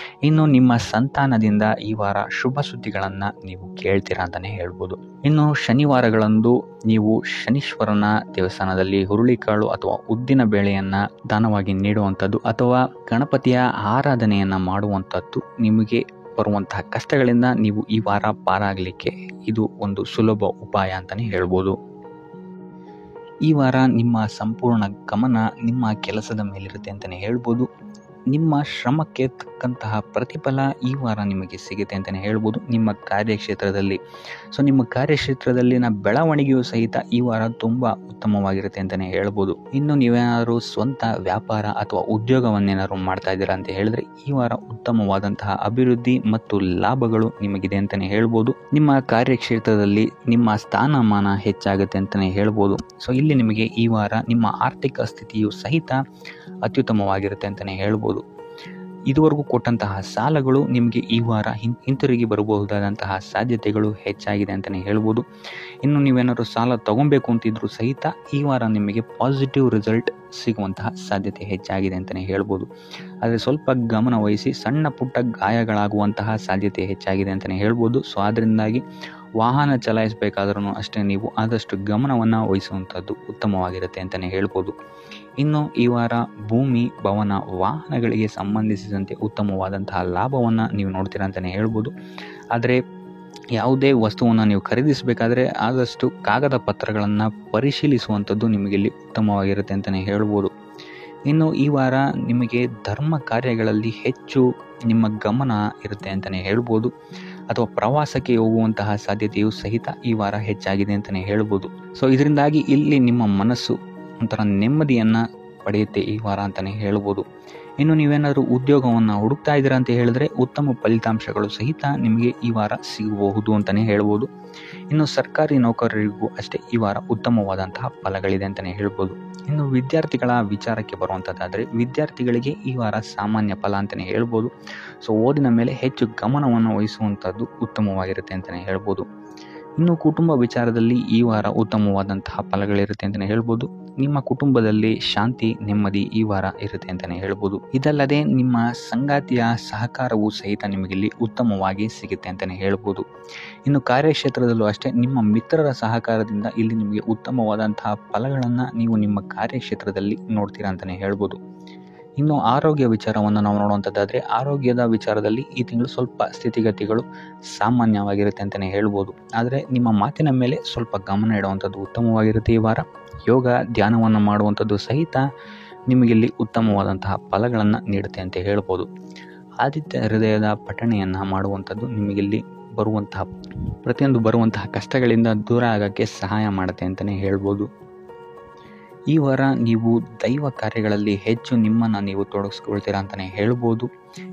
ಇನ್ನು ನಿಮ್ಮ ಸಂತಾನದಿಂದ ಈ ವಾರ ಶುಭ ಸುದ್ದಿಗಳನ್ನು ನೀವು ಕೇಳ್ತೀರಾ ಅಂತಲೇ ಹೇಳ್ಬೋದು. ಇನ್ನು ಶನಿವಾರಗಳಂದು ನೀವು ಶನೀಶ್ವರನ ದೇವಸ್ಥಾನದಲ್ಲಿ ಹುರುಳಿಕಾಳು ಅಥವಾ ಉದ್ದಿನ ಬೇಳೆಯನ್ನು ದಾನವಾಗಿ ನೀಡುವಂಥದ್ದು ಅಥವಾ ಗಣಪತಿಯ ಆರಾಧನೆಯನ್ನು ಮಾಡುವಂಥದ್ದು ನಿಮಗೆ ಬರುವಂತಹ ಕಷ್ಟಗಳಿಂದ ನೀವು ಈ ವಾರ ಪಾರಾಗಲಿಕ್ಕೆ ಇದು ಒಂದು ಸುಲಭ ಉಪಾಯ ಅಂತಲೇ ಹೇಳ್ಬೋದು. ಈ ವಾರ ನಿಮ್ಮ ಸಂಪೂರ್ಣ ಗಮನ ನಿಮ್ಮ ಕೆಲಸದ ಮೇಲಿರುತ್ತೆ ಅಂತಲೇ ಹೇಳ್ಬೋದು. ನಿಮ್ಮ ಶ್ರಮಕ್ಕೆ ತಕ್ಕಂತಹ ಪ್ರತಿಫಲ ಈ ವಾರ ನಿಮಗೆ ಸಿಗುತ್ತೆ ಅಂತಲೇ ಹೇಳ್ಬೋದು ನಿಮ್ಮ ಕಾರ್ಯಕ್ಷೇತ್ರದಲ್ಲಿ. ಸೊ ನಿಮ್ಮ ಕಾರ್ಯಕ್ಷೇತ್ರದಲ್ಲಿನ ಬೆಳವಣಿಗೆಯೂ ಸಹಿತ ಈ ವಾರ ತುಂಬ ಉತ್ತಮವಾಗಿರುತ್ತೆ ಅಂತಲೇ ಹೇಳ್ಬೋದು. ಇನ್ನು ನೀವೇನಾದರೂ ಸ್ವಂತ ವ್ಯಾಪಾರ ಅಥವಾ ಉದ್ಯೋಗವನ್ನೇನಾದ್ರು ಮಾಡ್ತಾ ಇದ್ದೀರಾ ಅಂತ ಹೇಳಿದ್ರೆ ಈ ವಾರ ಉತ್ತಮವಾದಂತಹ ಅಭಿವೃದ್ಧಿ ಮತ್ತು ಲಾಭಗಳು ನಿಮಗಿದೆ ಅಂತಲೇ ಹೇಳ್ಬೋದು. ನಿಮ್ಮ ಕಾರ್ಯಕ್ಷೇತ್ರದಲ್ಲಿ ನಿಮ್ಮ ಸ್ಥಾನಮಾನ ಹೆಚ್ಚಾಗುತ್ತೆ ಅಂತಲೇ ಹೇಳ್ಬೋದು. ಸೊ ಇಲ್ಲಿ ನಿಮಗೆ ಈ ವಾರ ನಿಮ್ಮ ಆರ್ಥಿಕ ಸ್ಥಿತಿಯು ಸಹಿತ ಅತ್ಯುತ್ತಮವಾಗಿರುತ್ತೆ ಅಂತಲೇ ಹೇಳ್ಬೋದು. ಇದುವರೆಗೂ ಕೊಟ್ಟಂತಹ ಸಾಲಗಳು ನಿಮಗೆ ಈ ವಾರ ಹಿಂತಿರುಗಿ ಬರಬಹುದಾದಂತಹ ಸಾಧ್ಯತೆಗಳು ಹೆಚ್ಚಾಗಿದೆ ಅಂತಲೇ ಹೇಳ್ಬೋದು. ಇನ್ನು ನೀವೇನಾದರೂ ಸಾಲ ತಗೊಬೇಕು ಅಂತಿದ್ರು ಸಹಿತ ಈ ವಾರ ನಿಮಗೆ ಪಾಸಿಟಿವ್ ರಿಸಲ್ಟ್ ಸಿಗುವಂತಹ ಸಾಧ್ಯತೆ ಹೆಚ್ಚಾಗಿದೆ ಅಂತಲೇ ಹೇಳ್ಬೋದು. ಆದರೆ ಸ್ವಲ್ಪ ಗಮನ ವಹಿಸಿ, ಸಣ್ಣ ಪುಟ್ಟ ಗಾಯಗಳಾಗುವಂತಹ ಸಾಧ್ಯತೆ ಹೆಚ್ಚಾಗಿದೆ ಅಂತಲೇ ಹೇಳ್ಬೋದು. ಸೊ ಅದರಿಂದಾಗಿ ವಾಹನ ಚಲಾಯಿಸಬೇಕಾದ್ರೂ ಅಷ್ಟೇ ನೀವು ಆದಷ್ಟು ಗಮನವನ್ನು ವಹಿಸುವಂಥದ್ದು ಉತ್ತಮವಾಗಿರುತ್ತೆ ಅಂತಲೇ ಹೇಳ್ಬೋದು. ಇನ್ನು ಈ ವಾರ ಭೂಮಿ, ಭವನ, ವಾಹನಗಳಿಗೆ ಸಂಬಂಧಿಸಿದಂತೆ ಉತ್ತಮವಾದಂತಹ ಲಾಭವನ್ನು ನೀವು ನೋಡ್ತೀರಾ ಅಂತಲೇ ಹೇಳ್ಬೋದು. ಆದರೆ ಯಾವುದೇ ವಸ್ತುವನ್ನು ನೀವು ಖರೀದಿಸಬೇಕಾದ್ರೆ ಆದಷ್ಟು ಕಾಗದ ಪತ್ರಗಳನ್ನು ಪರಿಶೀಲಿಸುವಂಥದ್ದು ನಿಮಗೆ ಇಲ್ಲಿ ಉತ್ತಮವಾಗಿರುತ್ತೆ ಅಂತಲೇ ಹೇಳ್ಬೋದು. ಇನ್ನು ಈ ವಾರ ನಿಮಗೆ ಧರ್ಮ ಕಾರ್ಯಗಳಲ್ಲಿ ಹೆಚ್ಚು ನಿಮ್ಮ ಗಮನ ಇರುತ್ತೆ ಅಂತಲೇ ಹೇಳ್ಬೋದು. ಅಥವಾ ಪ್ರವಾಸಕ್ಕೆ ಹೋಗುವಂತಹ ಸಾಧ್ಯತೆಯು ಸಹಿತ ಈ ವಾರ ಹೆಚ್ಚಾಗಿದೆ ಅಂತಲೇ ಹೇಳ್ಬೋದು. ಸೊ ಇದರಿಂದಾಗಿ ಇಲ್ಲಿ ನಿಮ್ಮ ಮನಸ್ಸು ಒಂಥರ ನೆಮ್ಮದಿಯನ್ನು ಪಡೆಯುತ್ತೆ ಈ ವಾರ ಅಂತಲೇ ಹೇಳ್ಬೋದು. ಇನ್ನು ನೀವೇನಾದರೂ ಉದ್ಯೋಗವನ್ನು ಹುಡುಕ್ತಾ ಇದ್ದೀರಾ ಅಂತ ಹೇಳಿದ್ರೆ ಉತ್ತಮ ಫಲಿತಾಂಶಗಳು ಸಹಿತ ನಿಮಗೆ ಈ ವಾರ ಸಿಗಬಹುದು ಅಂತಲೇ ಹೇಳ್ಬೋದು. ಇನ್ನು ಸರ್ಕಾರಿ ನೌಕರರಿಗೂ ಅಷ್ಟೇ ಈ ವಾರ ಉತ್ತಮವಾದಂತಹ ಫಲಗಳಿದೆ ಅಂತಲೇ ಹೇಳ್ಬೋದು. ಇನ್ನು ವಿದ್ಯಾರ್ಥಿಗಳ ವಿಚಾರಕ್ಕೆ ಬರುವಂಥದ್ದಾದರೆ ವಿದ್ಯಾರ್ಥಿಗಳಿಗೆ ಈ ವಾರ ಸಾಮಾನ್ಯ ಫಲ ಅಂತಲೇ ಹೇಳ್ಬೋದು. ಸೊ ಓದಿನ ಮೇಲೆ ಹೆಚ್ಚು ಗಮನವನ್ನು ವಹಿಸುವಂಥದ್ದು ಉತ್ತಮವಾಗಿರುತ್ತೆ ಅಂತಲೇ ಹೇಳ್ಬೋದು. ಇನ್ನು ಕುಟುಂಬ ವಿಚಾರದಲ್ಲಿ ಈ ವಾರ ಉತ್ತಮವಾದಂತಹ ಫಲಗಳಿರುತ್ತೆ ಅಂತಲೇ ಹೇಳ್ಬೋದು. ನಿಮ್ಮ ಕುಟುಂಬದಲ್ಲಿ ಶಾಂತಿ, ನೆಮ್ಮದಿ ಈ ವಾರ ಇರುತ್ತೆ ಅಂತಲೇ ಹೇಳ್ಬೋದು. ಇದಲ್ಲದೆ ನಿಮ್ಮ ಸಂಗಾತಿಯ ಸಹಕಾರವೂ ಸಹಿತ ನಿಮಗಿಲ್ಲಿ ಉತ್ತಮವಾಗಿ ಸಿಗುತ್ತೆ ಅಂತಲೇ ಹೇಳ್ಬೋದು. ಇನ್ನು ಕಾರ್ಯಕ್ಷೇತ್ರದಲ್ಲೂ ಅಷ್ಟೇ ನಿಮ್ಮ ಮಿತ್ರರ ಸಹಕಾರದಿಂದ ಇಲ್ಲಿ ನಿಮಗೆ ಉತ್ತಮವಾದಂತಹ ಫಲಗಳನ್ನು ನೀವು ನಿಮ್ಮ ಕಾರ್ಯಕ್ಷೇತ್ರದಲ್ಲಿ ನೋಡ್ತೀರಾ ಅಂತಲೇ ಹೇಳ್ಬೋದು. ಇನ್ನು ಆರೋಗ್ಯ ವಿಚಾರವನ್ನು ನಾವು ನೋಡುವಂಥದ್ದಾದರೆ ಆರೋಗ್ಯದ ವಿಚಾರದಲ್ಲಿ ಈ ತಿಂಗಳು ಸ್ವಲ್ಪ ಸ್ಥಿತಿಗತಿಗಳು ಸಾಮಾನ್ಯವಾಗಿರುತ್ತೆ ಅಂತಲೇ ಹೇಳ್ಬೋದು. ಆದರೆ ನಿಮ್ಮ ಮಾತಿನ ಮೇಲೆ ಸ್ವಲ್ಪ ಗಮನ ಇಡುವಂಥದ್ದು ಉತ್ತಮವಾಗಿರುತ್ತೆ ಈ ವಾರ. ಯೋಗ, ಧ್ಯಾನವನ್ನು ಮಾಡುವಂಥದ್ದು ಸಹಿತ ನಿಮಗಿಲ್ಲಿ ಉತ್ತಮವಾದಂತಹ ಫಲಗಳನ್ನು ನೀಡುತ್ತೆ ಅಂತ ಹೇಳ್ಬೋದು. ಆದಿತ್ಯ ಹೃದಯದ ಪಠಣೆಯನ್ನು ಮಾಡುವಂಥದ್ದು ನಿಮಗಿಲ್ಲಿ ಬರುವಂತಹ ಕಷ್ಟಗಳಿಂದ ದೂರ ಆಗೋಕ್ಕೆ ಸಹಾಯ ಮಾಡುತ್ತೆ ಅಂತಲೇ ಹೇಳ್ಬೋದು. ಈ ವಾರ ನೀವು ದೈವ ಕಾರ್ಯಗಳಲ್ಲಿ ಹೆಚ್ಚು ನಿಮ್ಮನ್ನು ನೀವು ತೊಡಗಿಸ್ಕೊಳ್ತೀರಾ ಅಂತಲೇ ಹೇಳ್ಬೋದು.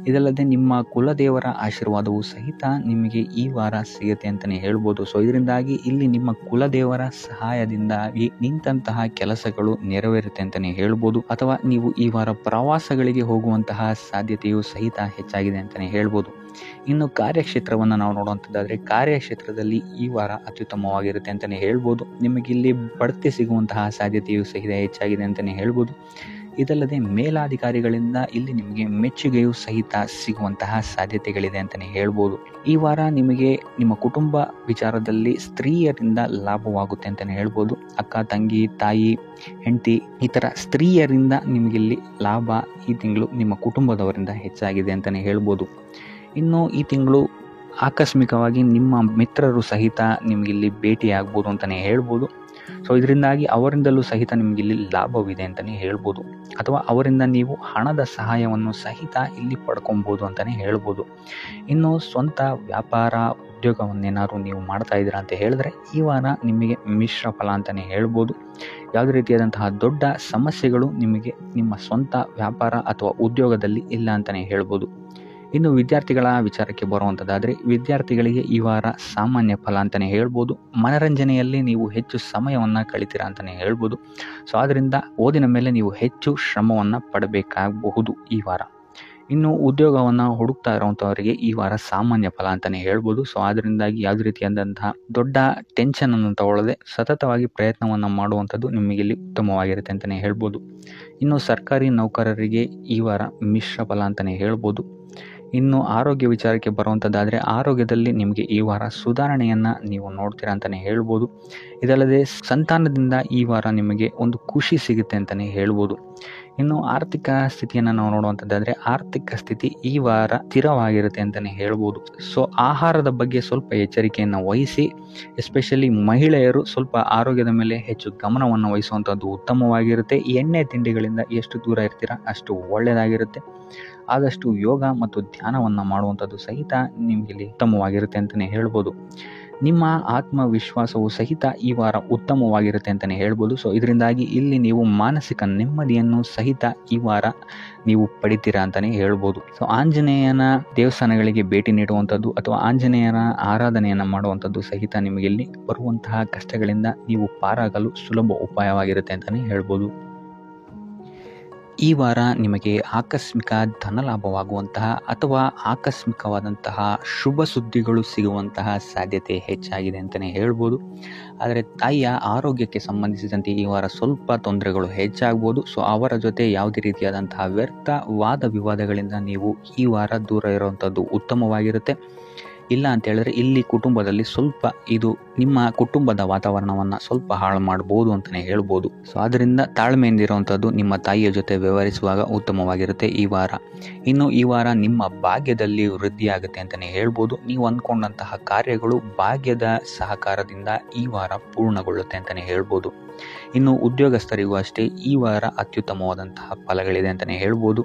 ಇದಲ್ಲದೆ ನಿಮ್ಮ ಕುಲದೇವರ ಆಶೀರ್ವಾದವು ಸಹಿತ ನಿಮಗೆ ಈ ವಾರ ಸಿಗುತ್ತೆ ಅಂತಲೇ ಹೇಳ್ಬೋದು. ಸೊ ಇದರಿಂದಾಗಿ ಇಲ್ಲಿ ನಿಮ್ಮ ಕುಲದೇವರ ಸಹಾಯದಿಂದಾಗಿ ನಿಂತಹ ಕೆಲಸಗಳು ನೆರವೇರುತ್ತೆ ಅಂತಲೇ ಹೇಳ್ಬೋದು. ಅಥವಾ ನೀವು ಈ ವಾರ ಪ್ರವಾಸಗಳಿಗೆ ಹೋಗುವಂತಹ ಸಾಧ್ಯತೆಯು ಸಹಿತ ಹೆಚ್ಚಾಗಿದೆ ಅಂತಲೇ ಹೇಳ್ಬೋದು. ಇನ್ನು ಕಾರ್ಯಕ್ಷೇತ್ರವನ್ನು ನಾವು ನೋಡುವಂಥದ್ದಾದರೆ ಕಾರ್ಯಕ್ಷೇತ್ರದಲ್ಲಿ ಈ ವಾರ ಅತ್ಯುತ್ತಮವಾಗಿರುತ್ತೆ ಅಂತಲೇ ಹೇಳ್ಬೋದು. ನಿಮಗಿಲ್ಲಿ ಬಡ್ತಿ ಸಿಗುವಂತಹ ಸಾಧ್ಯತೆಯು ಸಹಿತ ಹೆಚ್ಚಾಗಿದೆ ಅಂತಲೇ ಹೇಳ್ಬೋದು. ಇದಲ್ಲದೆ ಮೇಲಾಧಿಕಾರಿಗಳಿಂದ ಇಲ್ಲಿ ನಿಮಗೆ ಮೆಚ್ಚುಗೆಯೂ ಸಹಿತ ಸಿಗುವಂತಹ ಸಾಧ್ಯತೆಗಳಿದೆ ಅಂತಲೇ ಹೇಳ್ಬೋದು. ಈ ವಾರ ನಿಮಗೆ ನಿಮ್ಮ ಕುಟುಂಬ ವಿಚಾರದಲ್ಲಿ ಸ್ತ್ರೀಯರಿಂದ ಲಾಭವಾಗುತ್ತೆ ಅಂತಲೇ ಹೇಳ್ಬೋದು. ಅಕ್ಕ, ತಂಗಿ, ತಾಯಿ, ಹೆಂಡತಿ ಈ ಥರ ಸ್ತ್ರೀಯರಿಂದ ನಿಮಗಿಲ್ಲಿ ಲಾಭ ಈ ತಿಂಗಳು ನಿಮ್ಮ ಕುಟುಂಬದವರಿಂದ ಹೆಚ್ಚಾಗಿದೆ ಅಂತಲೇ ಹೇಳ್ಬೋದು. ಇನ್ನು ಈ ತಿಂಗಳು ಆಕಸ್ಮಿಕವಾಗಿ ನಿಮ್ಮ ಮಿತ್ರರು ಸಹಿತ ನಿಮಗಿಲ್ಲಿ ಭೇಟಿಯಾಗ್ಬೋದು ಅಂತಲೇ ಹೇಳ್ಬೋದು. ಸೊ ಇದರಿಂದಾಗಿ ಅವರಿಂದಲೂ ಸಹಿತ ನಿಮಗಿಲ್ಲಿ ಲಾಭವಿದೆ ಅಂತಲೇ ಹೇಳ್ಬೋದು. ಅಥವಾ ಅವರಿಂದ ನೀವು ಹಣದ ಸಹಾಯವನ್ನು ಸಹಿತ ಇಲ್ಲಿ ಪಡ್ಕೊಬೋದು ಅಂತಲೇ ಹೇಳ್ಬೋದು. ಇನ್ನು ಸ್ವಂತ ವ್ಯಾಪಾರ, ಉದ್ಯೋಗವನ್ನೇನಾದ್ರು ನೀವು ಮಾಡ್ತಾ ಇದ್ದೀರಾ ಅಂತ ಹೇಳಿದ್ರೆ ಈ ವಾರ ನಿಮಗೆ ಮಿಶ್ರ ಫಲ ಅಂತಲೇ ಹೇಳ್ಬೋದು. ಯಾವುದೇ ರೀತಿಯಾದಂತಹ ದೊಡ್ಡ ಸಮಸ್ಯೆಗಳು ನಿಮಗೆ ನಿಮ್ಮ ಸ್ವಂತ ವ್ಯಾಪಾರ ಅಥವಾ ಉದ್ಯೋಗದಲ್ಲಿ ಇಲ್ಲ ಅಂತಲೇ ಹೇಳ್ಬೋದು. ಇನ್ನು ವಿದ್ಯಾರ್ಥಿಗಳ ವಿಚಾರಕ್ಕೆ ಬರುವಂಥದ್ದಾದರೆ ವಿದ್ಯಾರ್ಥಿಗಳಿಗೆ ಈ ವಾರ ಸಾಮಾನ್ಯ ಫಲ ಅಂತಲೇ ಹೇಳ್ಬೋದು. ಮನರಂಜನೆಯಲ್ಲಿ ನೀವು ಹೆಚ್ಚು ಸಮಯವನ್ನು ಕಳಿತೀರಾ ಅಂತಲೇ ಹೇಳ್ಬೋದು. ಸೊ ಆದ್ದರಿಂದ ಓದಿನ ಮೇಲೆ ನೀವು ಹೆಚ್ಚು ಶ್ರಮವನ್ನು ಪಡಬೇಕಾಗಬಹುದು ಈ ವಾರ. ಇನ್ನು ಉದ್ಯೋಗವನ್ನು ಹುಡುಕ್ತಾ ಇರುವಂಥವರಿಗೆ ಈ ವಾರ ಸಾಮಾನ್ಯ ಫಲ ಅಂತಲೇ ಹೇಳ್ಬೋದು. ಸೊ ಅದರಿಂದಾಗಿ ಯಾವುದೇ ರೀತಿಯಾದಂತಹ ದೊಡ್ಡ ಟೆನ್ಷನನ್ನು ತಗೊಳ್ಳದೆ ಸತತವಾಗಿ ಪ್ರಯತ್ನವನ್ನು ಮಾಡುವಂಥದ್ದು ನಿಮಗಿಲ್ಲಿ ಉತ್ತಮವಾಗಿರುತ್ತೆ ಅಂತಲೇ ಹೇಳ್ಬೋದು. ಇನ್ನು ಸರ್ಕಾರಿ ನೌಕರರಿಗೆ ಈ ವಾರ ಮಿಶ್ರ ಫಲ ಅಂತಲೇ ಹೇಳ್ಬೋದು. ಇನ್ನು ಆರೋಗ್ಯ ವಿಚಾರಕ್ಕೆ ಬರುವಂಥದ್ದಾದರೆ ಆರೋಗ್ಯದಲ್ಲಿ ನಿಮಗೆ ಈ ವಾರ ಸುಧಾರಣೆಯನ್ನು ನೀವು ನೋಡ್ತೀರಾ ಅಂತಲೇ ಹೇಳ್ಬೋದು. ಇದಲ್ಲದೆ ಸಂತಾನದಿಂದ ಈ ವಾರ ನಿಮಗೆ ಒಂದು ಖುಷಿ ಸಿಗುತ್ತೆ ಅಂತಲೇ ಹೇಳ್ಬೋದು. ಇನ್ನು ಆರ್ಥಿಕ ಸ್ಥಿತಿಯನ್ನು ನಾವು ನೋಡುವಂಥದ್ದಾದರೆ ಆರ್ಥಿಕ ಸ್ಥಿತಿ ಈ ವಾರ ಸ್ಥಿರವಾಗಿರುತ್ತೆ ಅಂತಲೇ ಹೇಳ್ಬೋದು. ಸೊ ಆಹಾರದ ಬಗ್ಗೆ ಸ್ವಲ್ಪ ಎಚ್ಚರಿಕೆಯನ್ನು ವಹಿಸಿ, ಎಸ್ಪೆಷಲಿ ಮಹಿಳೆಯರು ಸ್ವಲ್ಪ ಆರೋಗ್ಯದ ಮೇಲೆ ಹೆಚ್ಚು ಗಮನವನ್ನು ವಹಿಸುವಂಥದ್ದು ಉತ್ತಮವಾಗಿರುತ್ತೆ. ಎಣ್ಣೆ ತಿಂಡಿಗಳಿಂದ ಎಷ್ಟು ದೂರ ಇರ್ತೀರಾ ಅಷ್ಟು ಒಳ್ಳೆಯದಾಗಿರುತ್ತೆ. ಆದಷ್ಟು ಯೋಗ ಮತ್ತು ಧ್ಯಾನವನ್ನು ಮಾಡುವಂಥದ್ದು ಸಹಿತ ನಿಮಗಿಲ್ಲಿ ಉತ್ತಮವಾಗಿರುತ್ತೆ ಅಂತಲೇ ಹೇಳ್ಬೋದು. ನಿಮ್ಮ ಆತ್ಮವಿಶ್ವಾಸವು ಸಹಿತ ಈ ವಾರ ಉತ್ತಮವಾಗಿರುತ್ತೆ ಅಂತಲೇ ಹೇಳ್ಬೋದು. ಸೊ ಇದರಿಂದಾಗಿ ಇಲ್ಲಿ ನೀವು ಮಾನಸಿಕ ನೆಮ್ಮದಿಯನ್ನು ಸಹಿತ ಈ ವಾರ ನೀವು ಪಡಿತೀರಾ ಅಂತಲೇ ಹೇಳ್ಬೋದು. ಸೊ ಆಂಜನೇಯನ ದೇವಸ್ಥಾನಗಳಿಗೆ ಭೇಟಿ ನೀಡುವಂಥದ್ದು ಅಥವಾ ಆಂಜನೇಯನ ಆರಾಧನೆಯನ್ನು ಮಾಡುವಂಥದ್ದು ಸಹಿತ ನಿಮಗಿಲ್ಲಿ ಬರುವಂತಹ ಕಷ್ಟಗಳಿಂದ ನೀವು ಪಾರಾಗಲು ಸುಲಭ ಉಪಾಯವಾಗಿರುತ್ತೆ ಅಂತಲೇ ಹೇಳ್ಬೋದು. ಈ ವಾರ ನಿಮಗೆ ಆಕಸ್ಮಿಕ ಧನಲಾಭವಾಗುವಂತಹ ಅಥವಾ ಆಕಸ್ಮಿಕವಾದಂತಹ ಶುಭ ಸುದ್ದಿಗಳು ಸಿಗುವಂತಹ ಸಾಧ್ಯತೆ ಹೆಚ್ಚಾಗಿದೆ ಅಂತಲೇ ಹೇಳ್ಬೋದು. ಆದರೆ ತಾಯಿಯ ಆರೋಗ್ಯಕ್ಕೆ ಸಂಬಂಧಿಸಿದಂತೆ ಈ ವಾರ ಸ್ವಲ್ಪ ತೊಂದರೆಗಳು ಹೆಚ್ಚಾಗ್ಬೋದು. ಸೊ ಅವರ ಜೊತೆ ಯಾವುದೇ ರೀತಿಯಾದಂತಹ ವ್ಯರ್ಥ ವಾದ ವಿವಾದಗಳಿಂದ ನೀವು ಈ ವಾರ ದೂರ ಇರುವಂಥದ್ದು ಉತ್ತಮವಾಗಿರುತ್ತೆ. ಇಲ್ಲ ಅಂತ ಹೇಳಿದ್ರೆ ಇಲ್ಲಿ ಕುಟುಂಬದಲ್ಲಿ ಸ್ವಲ್ಪ ಇದು ನಿಮ್ಮ ಕುಟುಂಬದ ವಾತಾವರಣವನ್ನು ಸ್ವಲ್ಪ ಹಾಳು ಮಾಡ್ಬೋದು ಅಂತಲೇ ಹೇಳ್ಬೋದು. ಸೊ ಅದರಿಂದ ತಾಳ್ಮೆಯಿಂದಿರುವಂಥದ್ದು ನಿಮ್ಮ ತಾಯಿಯ ಜೊತೆ ವ್ಯವಹರಿಸುವಾಗ ಉತ್ತಮವಾಗಿರುತ್ತೆ ಈ ವಾರ. ಇನ್ನು ಈ ವಾರ ನಿಮ್ಮ ಭಾಗ್ಯದಲ್ಲಿ ವೃದ್ಧಿಯಾಗುತ್ತೆ ಅಂತಲೇ ಹೇಳ್ಬೋದು. ನೀವು ಅಂದ್ಕೊಂಡಂತಹ ಕಾರ್ಯಗಳು ಭಾಗ್ಯದ ಸಹಕಾರದಿಂದ ಈ ವಾರ ಪೂರ್ಣಗೊಳ್ಳುತ್ತೆ ಅಂತಲೇ ಹೇಳ್ಬೋದು. ಇನ್ನು ಉದ್ಯೋಗಸ್ಥರಿಗೂ ಅಷ್ಟೇ ಈ ವಾರ ಅತ್ಯುತ್ತಮವಾದಂತಹ ಫಲಗಳಿದೆ ಅಂತಲೇ ಹೇಳ್ಬೋದು.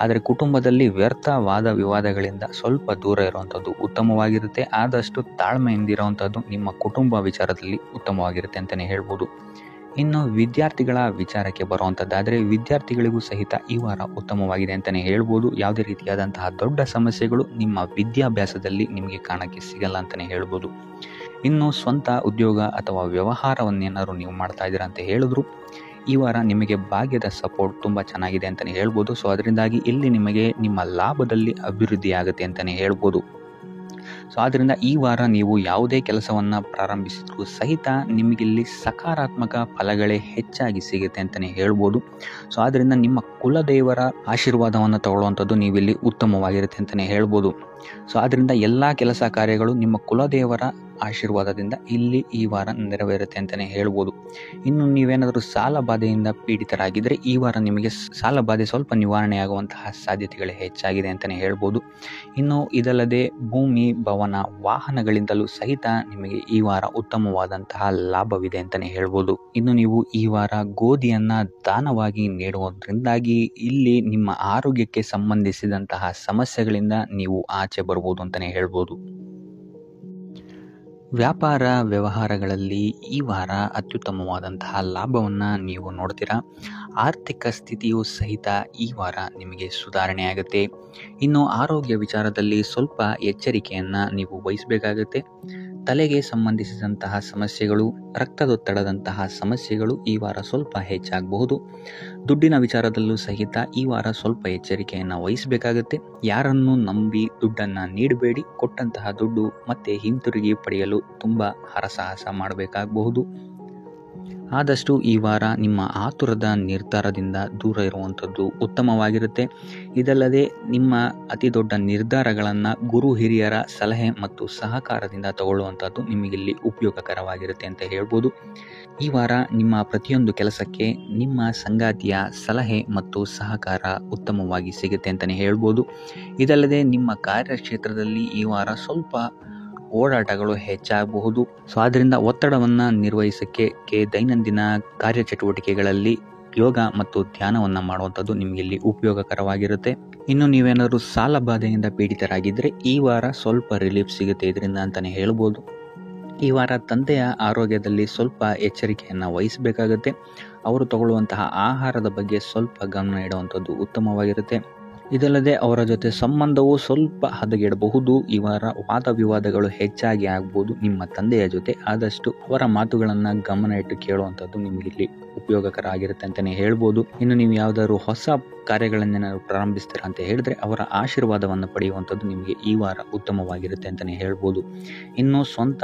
ಆದರೆ ಕುಟುಂಬದಲ್ಲಿ ವ್ಯರ್ಥ ವಾದ ವಿವಾದಗಳಿಂದ ಸ್ವಲ್ಪ ದೂರ ಇರುವಂಥದ್ದು ಉತ್ತಮವಾಗಿರುತ್ತೆ. ಆದಷ್ಟು ತಾಳ್ಮೆಯಿಂದಿರುವಂಥದ್ದು ನಿಮ್ಮ ಕುಟುಂಬ ವಿಚಾರದಲ್ಲಿ ಉತ್ತಮವಾಗಿರುತ್ತೆ ಅಂತಲೇ ಹೇಳ್ಬೋದು. ಇನ್ನು ವಿದ್ಯಾರ್ಥಿಗಳ ವಿಚಾರಕ್ಕೆ ಬರುವಂಥದ್ದಾದರೆ ವಿದ್ಯಾರ್ಥಿಗಳಿಗೂ ಸಹಿತ ಈ ವಾರ ಉತ್ತಮವಾಗಿದೆ ಅಂತಲೇ ಹೇಳ್ಬೋದು. ಯಾವುದೇ ರೀತಿಯಾದಂತಹ ದೊಡ್ಡ ಸಮಸ್ಯೆಗಳು ನಿಮ್ಮ ವಿದ್ಯಾಭ್ಯಾಸದಲ್ಲಿ ನಿಮಗೆ ಕಾಣಕ್ಕೆ ಸಿಗಲ್ಲ ಅಂತಲೇ ಹೇಳ್ಬೋದು. ಇನ್ನು ಸ್ವಂತ ಉದ್ಯೋಗ ಅಥವಾ ವ್ಯವಹಾರವನ್ನೇನಾದ್ರು ನೀವು ಮಾಡ್ತಾ ಇದ್ದೀರಾ ಅಂತ ಹೇಳಿದ್ರು ಈ ವಾರ ನಿಮಗೆ ಭಾಗ್ಯದ ಸಪೋರ್ಟ್ ತುಂಬ ಚೆನ್ನಾಗಿದೆ ಅಂತಲೇ ಹೇಳ್ಬೋದು. ಸೊ ಅದರಿಂದಾಗಿ ಇಲ್ಲಿ ನಿಮಗೆ ನಿಮ್ಮ ಲಾಭದಲ್ಲಿ ಅಭಿವೃದ್ಧಿ ಆಗುತ್ತೆ ಅಂತಲೇ ಹೇಳ್ಬೋದು. ಸೊ ಆದ್ದರಿಂದ ಈ ವಾರ ನೀವು ಯಾವುದೇ ಕೆಲಸವನ್ನು ಪ್ರಾರಂಭಿಸಿದ್ರೂ ಸಹಿತ ನಿಮಗಿಲ್ಲಿ ಸಕಾರಾತ್ಮಕ ಫಲಗಳೇ ಹೆಚ್ಚಾಗಿ ಸಿಗುತ್ತೆ ಅಂತಲೇ ಹೇಳ್ಬೋದು. ಸೊ ಆದ್ದರಿಂದ ನಿಮ್ಮ ಕುಲದೇವರ ಆಶೀರ್ವಾದವನ್ನು ತಗೊಳ್ಳುವಂಥದ್ದು ನೀವಿಲ್ಲಿ ಉತ್ತಮವಾಗಿರುತ್ತೆ ಅಂತಲೇ ಹೇಳ್ಬೋದು. ಸೊ ಆದ್ದರಿಂದ ಎಲ್ಲ ಕೆಲಸ ಕಾರ್ಯಗಳು ನಿಮ್ಮ ಕುಲದೇವರ ಆಶೀರ್ವಾದದಿಂದ ಇಲ್ಲಿ ಈ ವಾರ ನೆರವೇರುತ್ತೆ ಅಂತಲೇ ಹೇಳ್ಬೋದು. ಇನ್ನು ನೀವೇನಾದರೂ ಸಾಲ ಬಾಧೆಯಿಂದ ಪೀಡಿತರಾಗಿದ್ದರೆ ಈ ವಾರ ನಿಮಗೆ ಸಾಲ ಬಾಧೆ ಸ್ವಲ್ಪ ನಿವಾರಣೆಯಾಗುವಂತಹ ಸಾಧ್ಯತೆಗಳು ಹೆಚ್ಚಾಗಿದೆ ಅಂತಲೇ ಹೇಳ್ಬೋದು. ಇನ್ನು ಇದಲ್ಲದೆ ಭೂಮಿ, ಭವನ, ವಾಹನಗಳಿಂದಲೂ ಸಹಿತ ನಿಮಗೆ ಈ ವಾರ ಉತ್ತಮವಾದಂತಹ ಲಾಭವಿದೆ ಅಂತಲೇ ಹೇಳ್ಬೋದು. ಇನ್ನು ನೀವು ಈ ವಾರ ಗೋಧಿಯನ್ನು ದಾನವಾಗಿ ನೀಡುವುದರಿಂದಾಗಿ ಇಲ್ಲಿ ನಿಮ್ಮ ಆರೋಗ್ಯಕ್ಕೆ ಸಂಬಂಧಿಸಿದಂತಹ ಸಮಸ್ಯೆಗಳಿಂದ ನೀವು ಆಚೆ ಬರ್ಬೋದು ಅಂತಲೇ ಹೇಳ್ಬೋದು. ವ್ಯಾಪಾರ ವ್ಯವಹಾರಗಳಲ್ಲಿ ಈ ವಾರ ಅತ್ಯುತ್ತಮವಾದಂತಹ ಲಾಭವನ್ನು ನೀವು ನೋಡ್ತೀರಾ. ಆರ್ಥಿಕ ಸ್ಥಿತಿಯೂ ಸಹಿತ ಈ ವಾರ ನಿಮಗೆ ಸುಧಾರಣೆಯಾಗುತ್ತೆ. ಇನ್ನು ಆರೋಗ್ಯ ವಿಚಾರದಲ್ಲಿ ಸ್ವಲ್ಪ ಎಚ್ಚರಿಕೆಯನ್ನು ನೀವು ವಹಿಸಬೇಕಾಗುತ್ತೆ. ತಲೆಗೆ ಸಂಬಂಧಿಸಿದಂತಹ ಸಮಸ್ಯೆಗಳು, ರಕ್ತದೊತ್ತಡದಂತಹ ಸಮಸ್ಯೆಗಳು ಈ ವಾರ ಸ್ವಲ್ಪ ಹೆಚ್ಚಾಗಬಹುದು. ದುಡ್ಡಿನ ವಿಚಾರದಲ್ಲೂ ಸಹಿತ ಈ ವಾರ ಸ್ವಲ್ಪ ಎಚ್ಚರಿಕೆಯನ್ನು ವಹಿಸಬೇಕಾಗುತ್ತೆ. ಯಾರನ್ನು ನಂಬಿ ದುಡ್ಡನ್ನು ನೀಡಬೇಡಿ. ಕೊಟ್ಟಂತಹ ದುಡ್ಡು ಮತ್ತೆ ಹಿಂತಿರುಗಿ ಪಡೆಯಲು ತುಂಬ ಹರಸಾಹಸ ಮಾಡಬೇಕಾಗಬಹುದು. ಆದಷ್ಟು ಈ ವಾರ ನಿಮ್ಮ ಆತುರದ ನಿರ್ಧಾರದಿಂದ ದೂರ ಇರುವಂಥದ್ದು ಉತ್ತಮವಾಗಿರುತ್ತೆ. ಇದಲ್ಲದೆ ನಿಮ್ಮ ಅತಿ ದೊಡ್ಡ ನಿರ್ಧಾರಗಳನ್ನು ಗುರು ಹಿರಿಯರ ಸಲಹೆ ಮತ್ತು ಸಹಕಾರದಿಂದ ತಗೊಳ್ಳುವಂಥದ್ದು ನಿಮಗಿಲ್ಲಿ ಉಪಯೋಗಕರವಾಗಿರುತ್ತೆ ಅಂತ ಹೇಳ್ಬೋದು. ಈ ವಾರ ನಿಮ್ಮ ಪ್ರತಿಯೊಂದು ಕೆಲಸಕ್ಕೆ ನಿಮ್ಮ ಸಂಗಾತಿಯ ಸಲಹೆ ಮತ್ತು ಸಹಕಾರ ಉತ್ತಮವಾಗಿ ಸಿಗುತ್ತೆ ಅಂತಲೇ ಹೇಳ್ಬೋದು. ಇದಲ್ಲದೆ ನಿಮ್ಮ ಕಾರ್ಯಕ್ಷೇತ್ರದಲ್ಲಿ ಈ ವಾರ ಸ್ವಲ್ಪ ಓಡಾಟಗಳು ಹೆಚ್ಚಾಗಬಹುದು. ಸೊ ಆದ್ದರಿಂದ ಒತ್ತಡವನ್ನು ನಿರ್ವಹಿಸೋಕ್ಕೆ ದೈನಂದಿನ ಕಾರ್ಯಚಟುವಟಿಕೆಗಳಲ್ಲಿ ಯೋಗ ಮತ್ತು ಧ್ಯಾನವನ್ನು ಮಾಡುವಂಥದ್ದು ನಿಮಗಿಲ್ಲಿ ಉಪಯೋಗಕರವಾಗಿರುತ್ತೆ. ಇನ್ನು ನೀವೇನಾದರೂ ಸಾಲ ಬಾಧೆಯಿಂದ ಪೀಡಿತರಾಗಿದ್ದರೆ ಈ ವಾರ ಸ್ವಲ್ಪ ರಿಲೀಫ್ ಸಿಗುತ್ತೆ ಇದರಿಂದ ಅಂತಲೇ ಹೇಳ್ಬೋದು. ಈ ವಾರ ತಂದೆಯ ಆರೋಗ್ಯದಲ್ಲಿ ಸ್ವಲ್ಪ ಎಚ್ಚರಿಕೆಯನ್ನು ವಹಿಸಬೇಕಾಗುತ್ತೆ. ಅವರು ತಗೊಳ್ಳುವಂತಹ ಆಹಾರದ ಬಗ್ಗೆ ಸ್ವಲ್ಪ ಗಮನ ಇಡುವಂಥದ್ದು ಉತ್ತಮವಾಗಿರುತ್ತೆ. ಇದಲ್ಲದೆ ಅವರ ಜೊತೆ ಸಂಬಂಧವು ಸ್ವಲ್ಪ ಹದಗೆಡಬಹುದು. ಈ ವಾರ ವಾದ ವಿವಾದಗಳು ಹೆಚ್ಚಾಗಿ ಆಗ್ಬೋದು ನಿಮ್ಮ ತಂದೆಯ ಜೊತೆ. ಆದಷ್ಟು ಅವರ ಮಾತುಗಳನ್ನು ಗಮನ ಇಟ್ಟು ಕೇಳುವಂಥದ್ದು ನಿಮಗಿಲ್ಲಿ ಉಪಯೋಗಕರ ಆಗಿರುತ್ತೆ ಅಂತಲೇ ಹೇಳ್ಬೋದು. ಇನ್ನು ನೀವು ಯಾವುದಾದ್ರು ಹೊಸ ಕಾರ್ಯಗಳನ್ನೇನಾದ್ರು ಪ್ರಾರಂಭಿಸ್ತೀರಾ ಅಂತ ಹೇಳಿದ್ರೆ ಅವರ ಆಶೀರ್ವಾದವನ್ನು ಪಡೆಯುವಂಥದ್ದು ನಿಮಗೆ ಈ ವಾರ ಉತ್ತಮವಾಗಿರುತ್ತೆ ಅಂತಲೇ ಹೇಳ್ಬೋದು. ಇನ್ನು ಸ್ವಂತ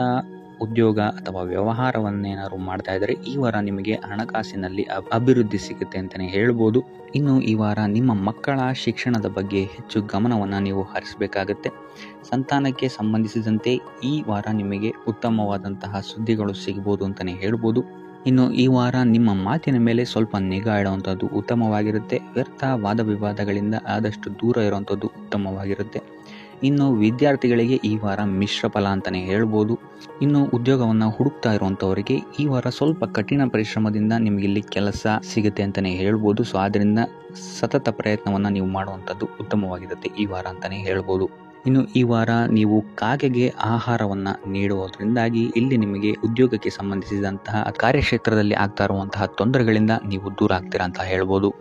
ಉದ್ಯೋಗ ಅಥವಾ ವ್ಯವಹಾರವನ್ನೇನಾದ್ರು ಮಾಡ್ತಾ ಇದ್ದರೆ ಈ ವಾರ ನಿಮಗೆ ಹಣಕಾಸಿನಲ್ಲಿ ಅಭಿವೃದ್ಧಿ ಸಿಗುತ್ತೆ ಅಂತಲೇ ಹೇಳ್ಬೋದು. ಇನ್ನು ಈ ವಾರ ನಿಮ್ಮ ಮಕ್ಕಳ ಶಿಕ್ಷಣದ ಬಗ್ಗೆ ಹೆಚ್ಚು ಗಮನವನ್ನು ನೀವು ಹರಿಸಬೇಕಾಗತ್ತೆ. ಸಂತಾನಕ್ಕೆ ಸಂಬಂಧಿಸಿದಂತೆ ಈ ವಾರ ನಿಮಗೆ ಉತ್ತಮವಾದಂತಹ ಸುದ್ದಿಗಳು ಸಿಗ್ಬೋದು ಅಂತಲೇ ಹೇಳ್ಬೋದು. ಇನ್ನು ಈ ವಾರ ನಿಮ್ಮ ಮಾತಿನ ಮೇಲೆ ಸ್ವಲ್ಪ ನಿಗಾ ಇಡುವಂಥದ್ದು ಉತ್ತಮವಾಗಿರುತ್ತೆ. ವ್ಯರ್ಥ ವಾದ ವಿವಾದಗಳಿಂದ ಆದಷ್ಟು ದೂರ ಇರುವಂಥದ್ದು ಉತ್ತಮವಾಗಿರುತ್ತೆ. ಇನ್ನು ವಿದ್ಯಾರ್ಥಿಗಳಿಗೆ ಈ ವಾರ ಮಿಶ್ರ ಫಲ ಅಂತಲೇ ಹೇಳ್ಬೋದು. ಇನ್ನು ಉದ್ಯೋಗವನ್ನು ಹುಡುಕ್ತಾ ಇರುವಂಥವರಿಗೆ ಈ ವಾರ ಸ್ವಲ್ಪ ಕಠಿಣ ಪರಿಶ್ರಮದಿಂದ ನಿಮಗಿಲ್ಲಿ ಕೆಲಸ ಸಿಗುತ್ತೆ ಅಂತಲೇ ಹೇಳ್ಬೋದು. ಸೊ ಆದ್ದರಿಂದ ಸತತ ಪ್ರಯತ್ನವನ್ನು ನೀವು ಮಾಡುವಂಥದ್ದು ಉತ್ತಮವಾಗಿರುತ್ತೆ ಈ ವಾರ ಅಂತಲೇ ಹೇಳ್ಬೋದು. ಇನ್ನು ಈ ವಾರ ನೀವು ಕಾಗೆಗೆ ಆಹಾರವನ್ನು ನೀಡುವುದರಿಂದಾಗಿ ಇಲ್ಲಿ ನಿಮಗೆ ಉದ್ಯೋಗಕ್ಕೆ ಸಂಬಂಧಿಸಿದಂತಹ ಕಾರ್ಯಕ್ಷೇತ್ರದಲ್ಲಿ ಆಗ್ತಾ ಇರುವಂತಹ ತೊಂದರೆಗಳಿಂದ ನೀವು ದೂರ ಆಗ್ತೀರಾ ಅಂತ ಹೇಳ್ಬೋದು.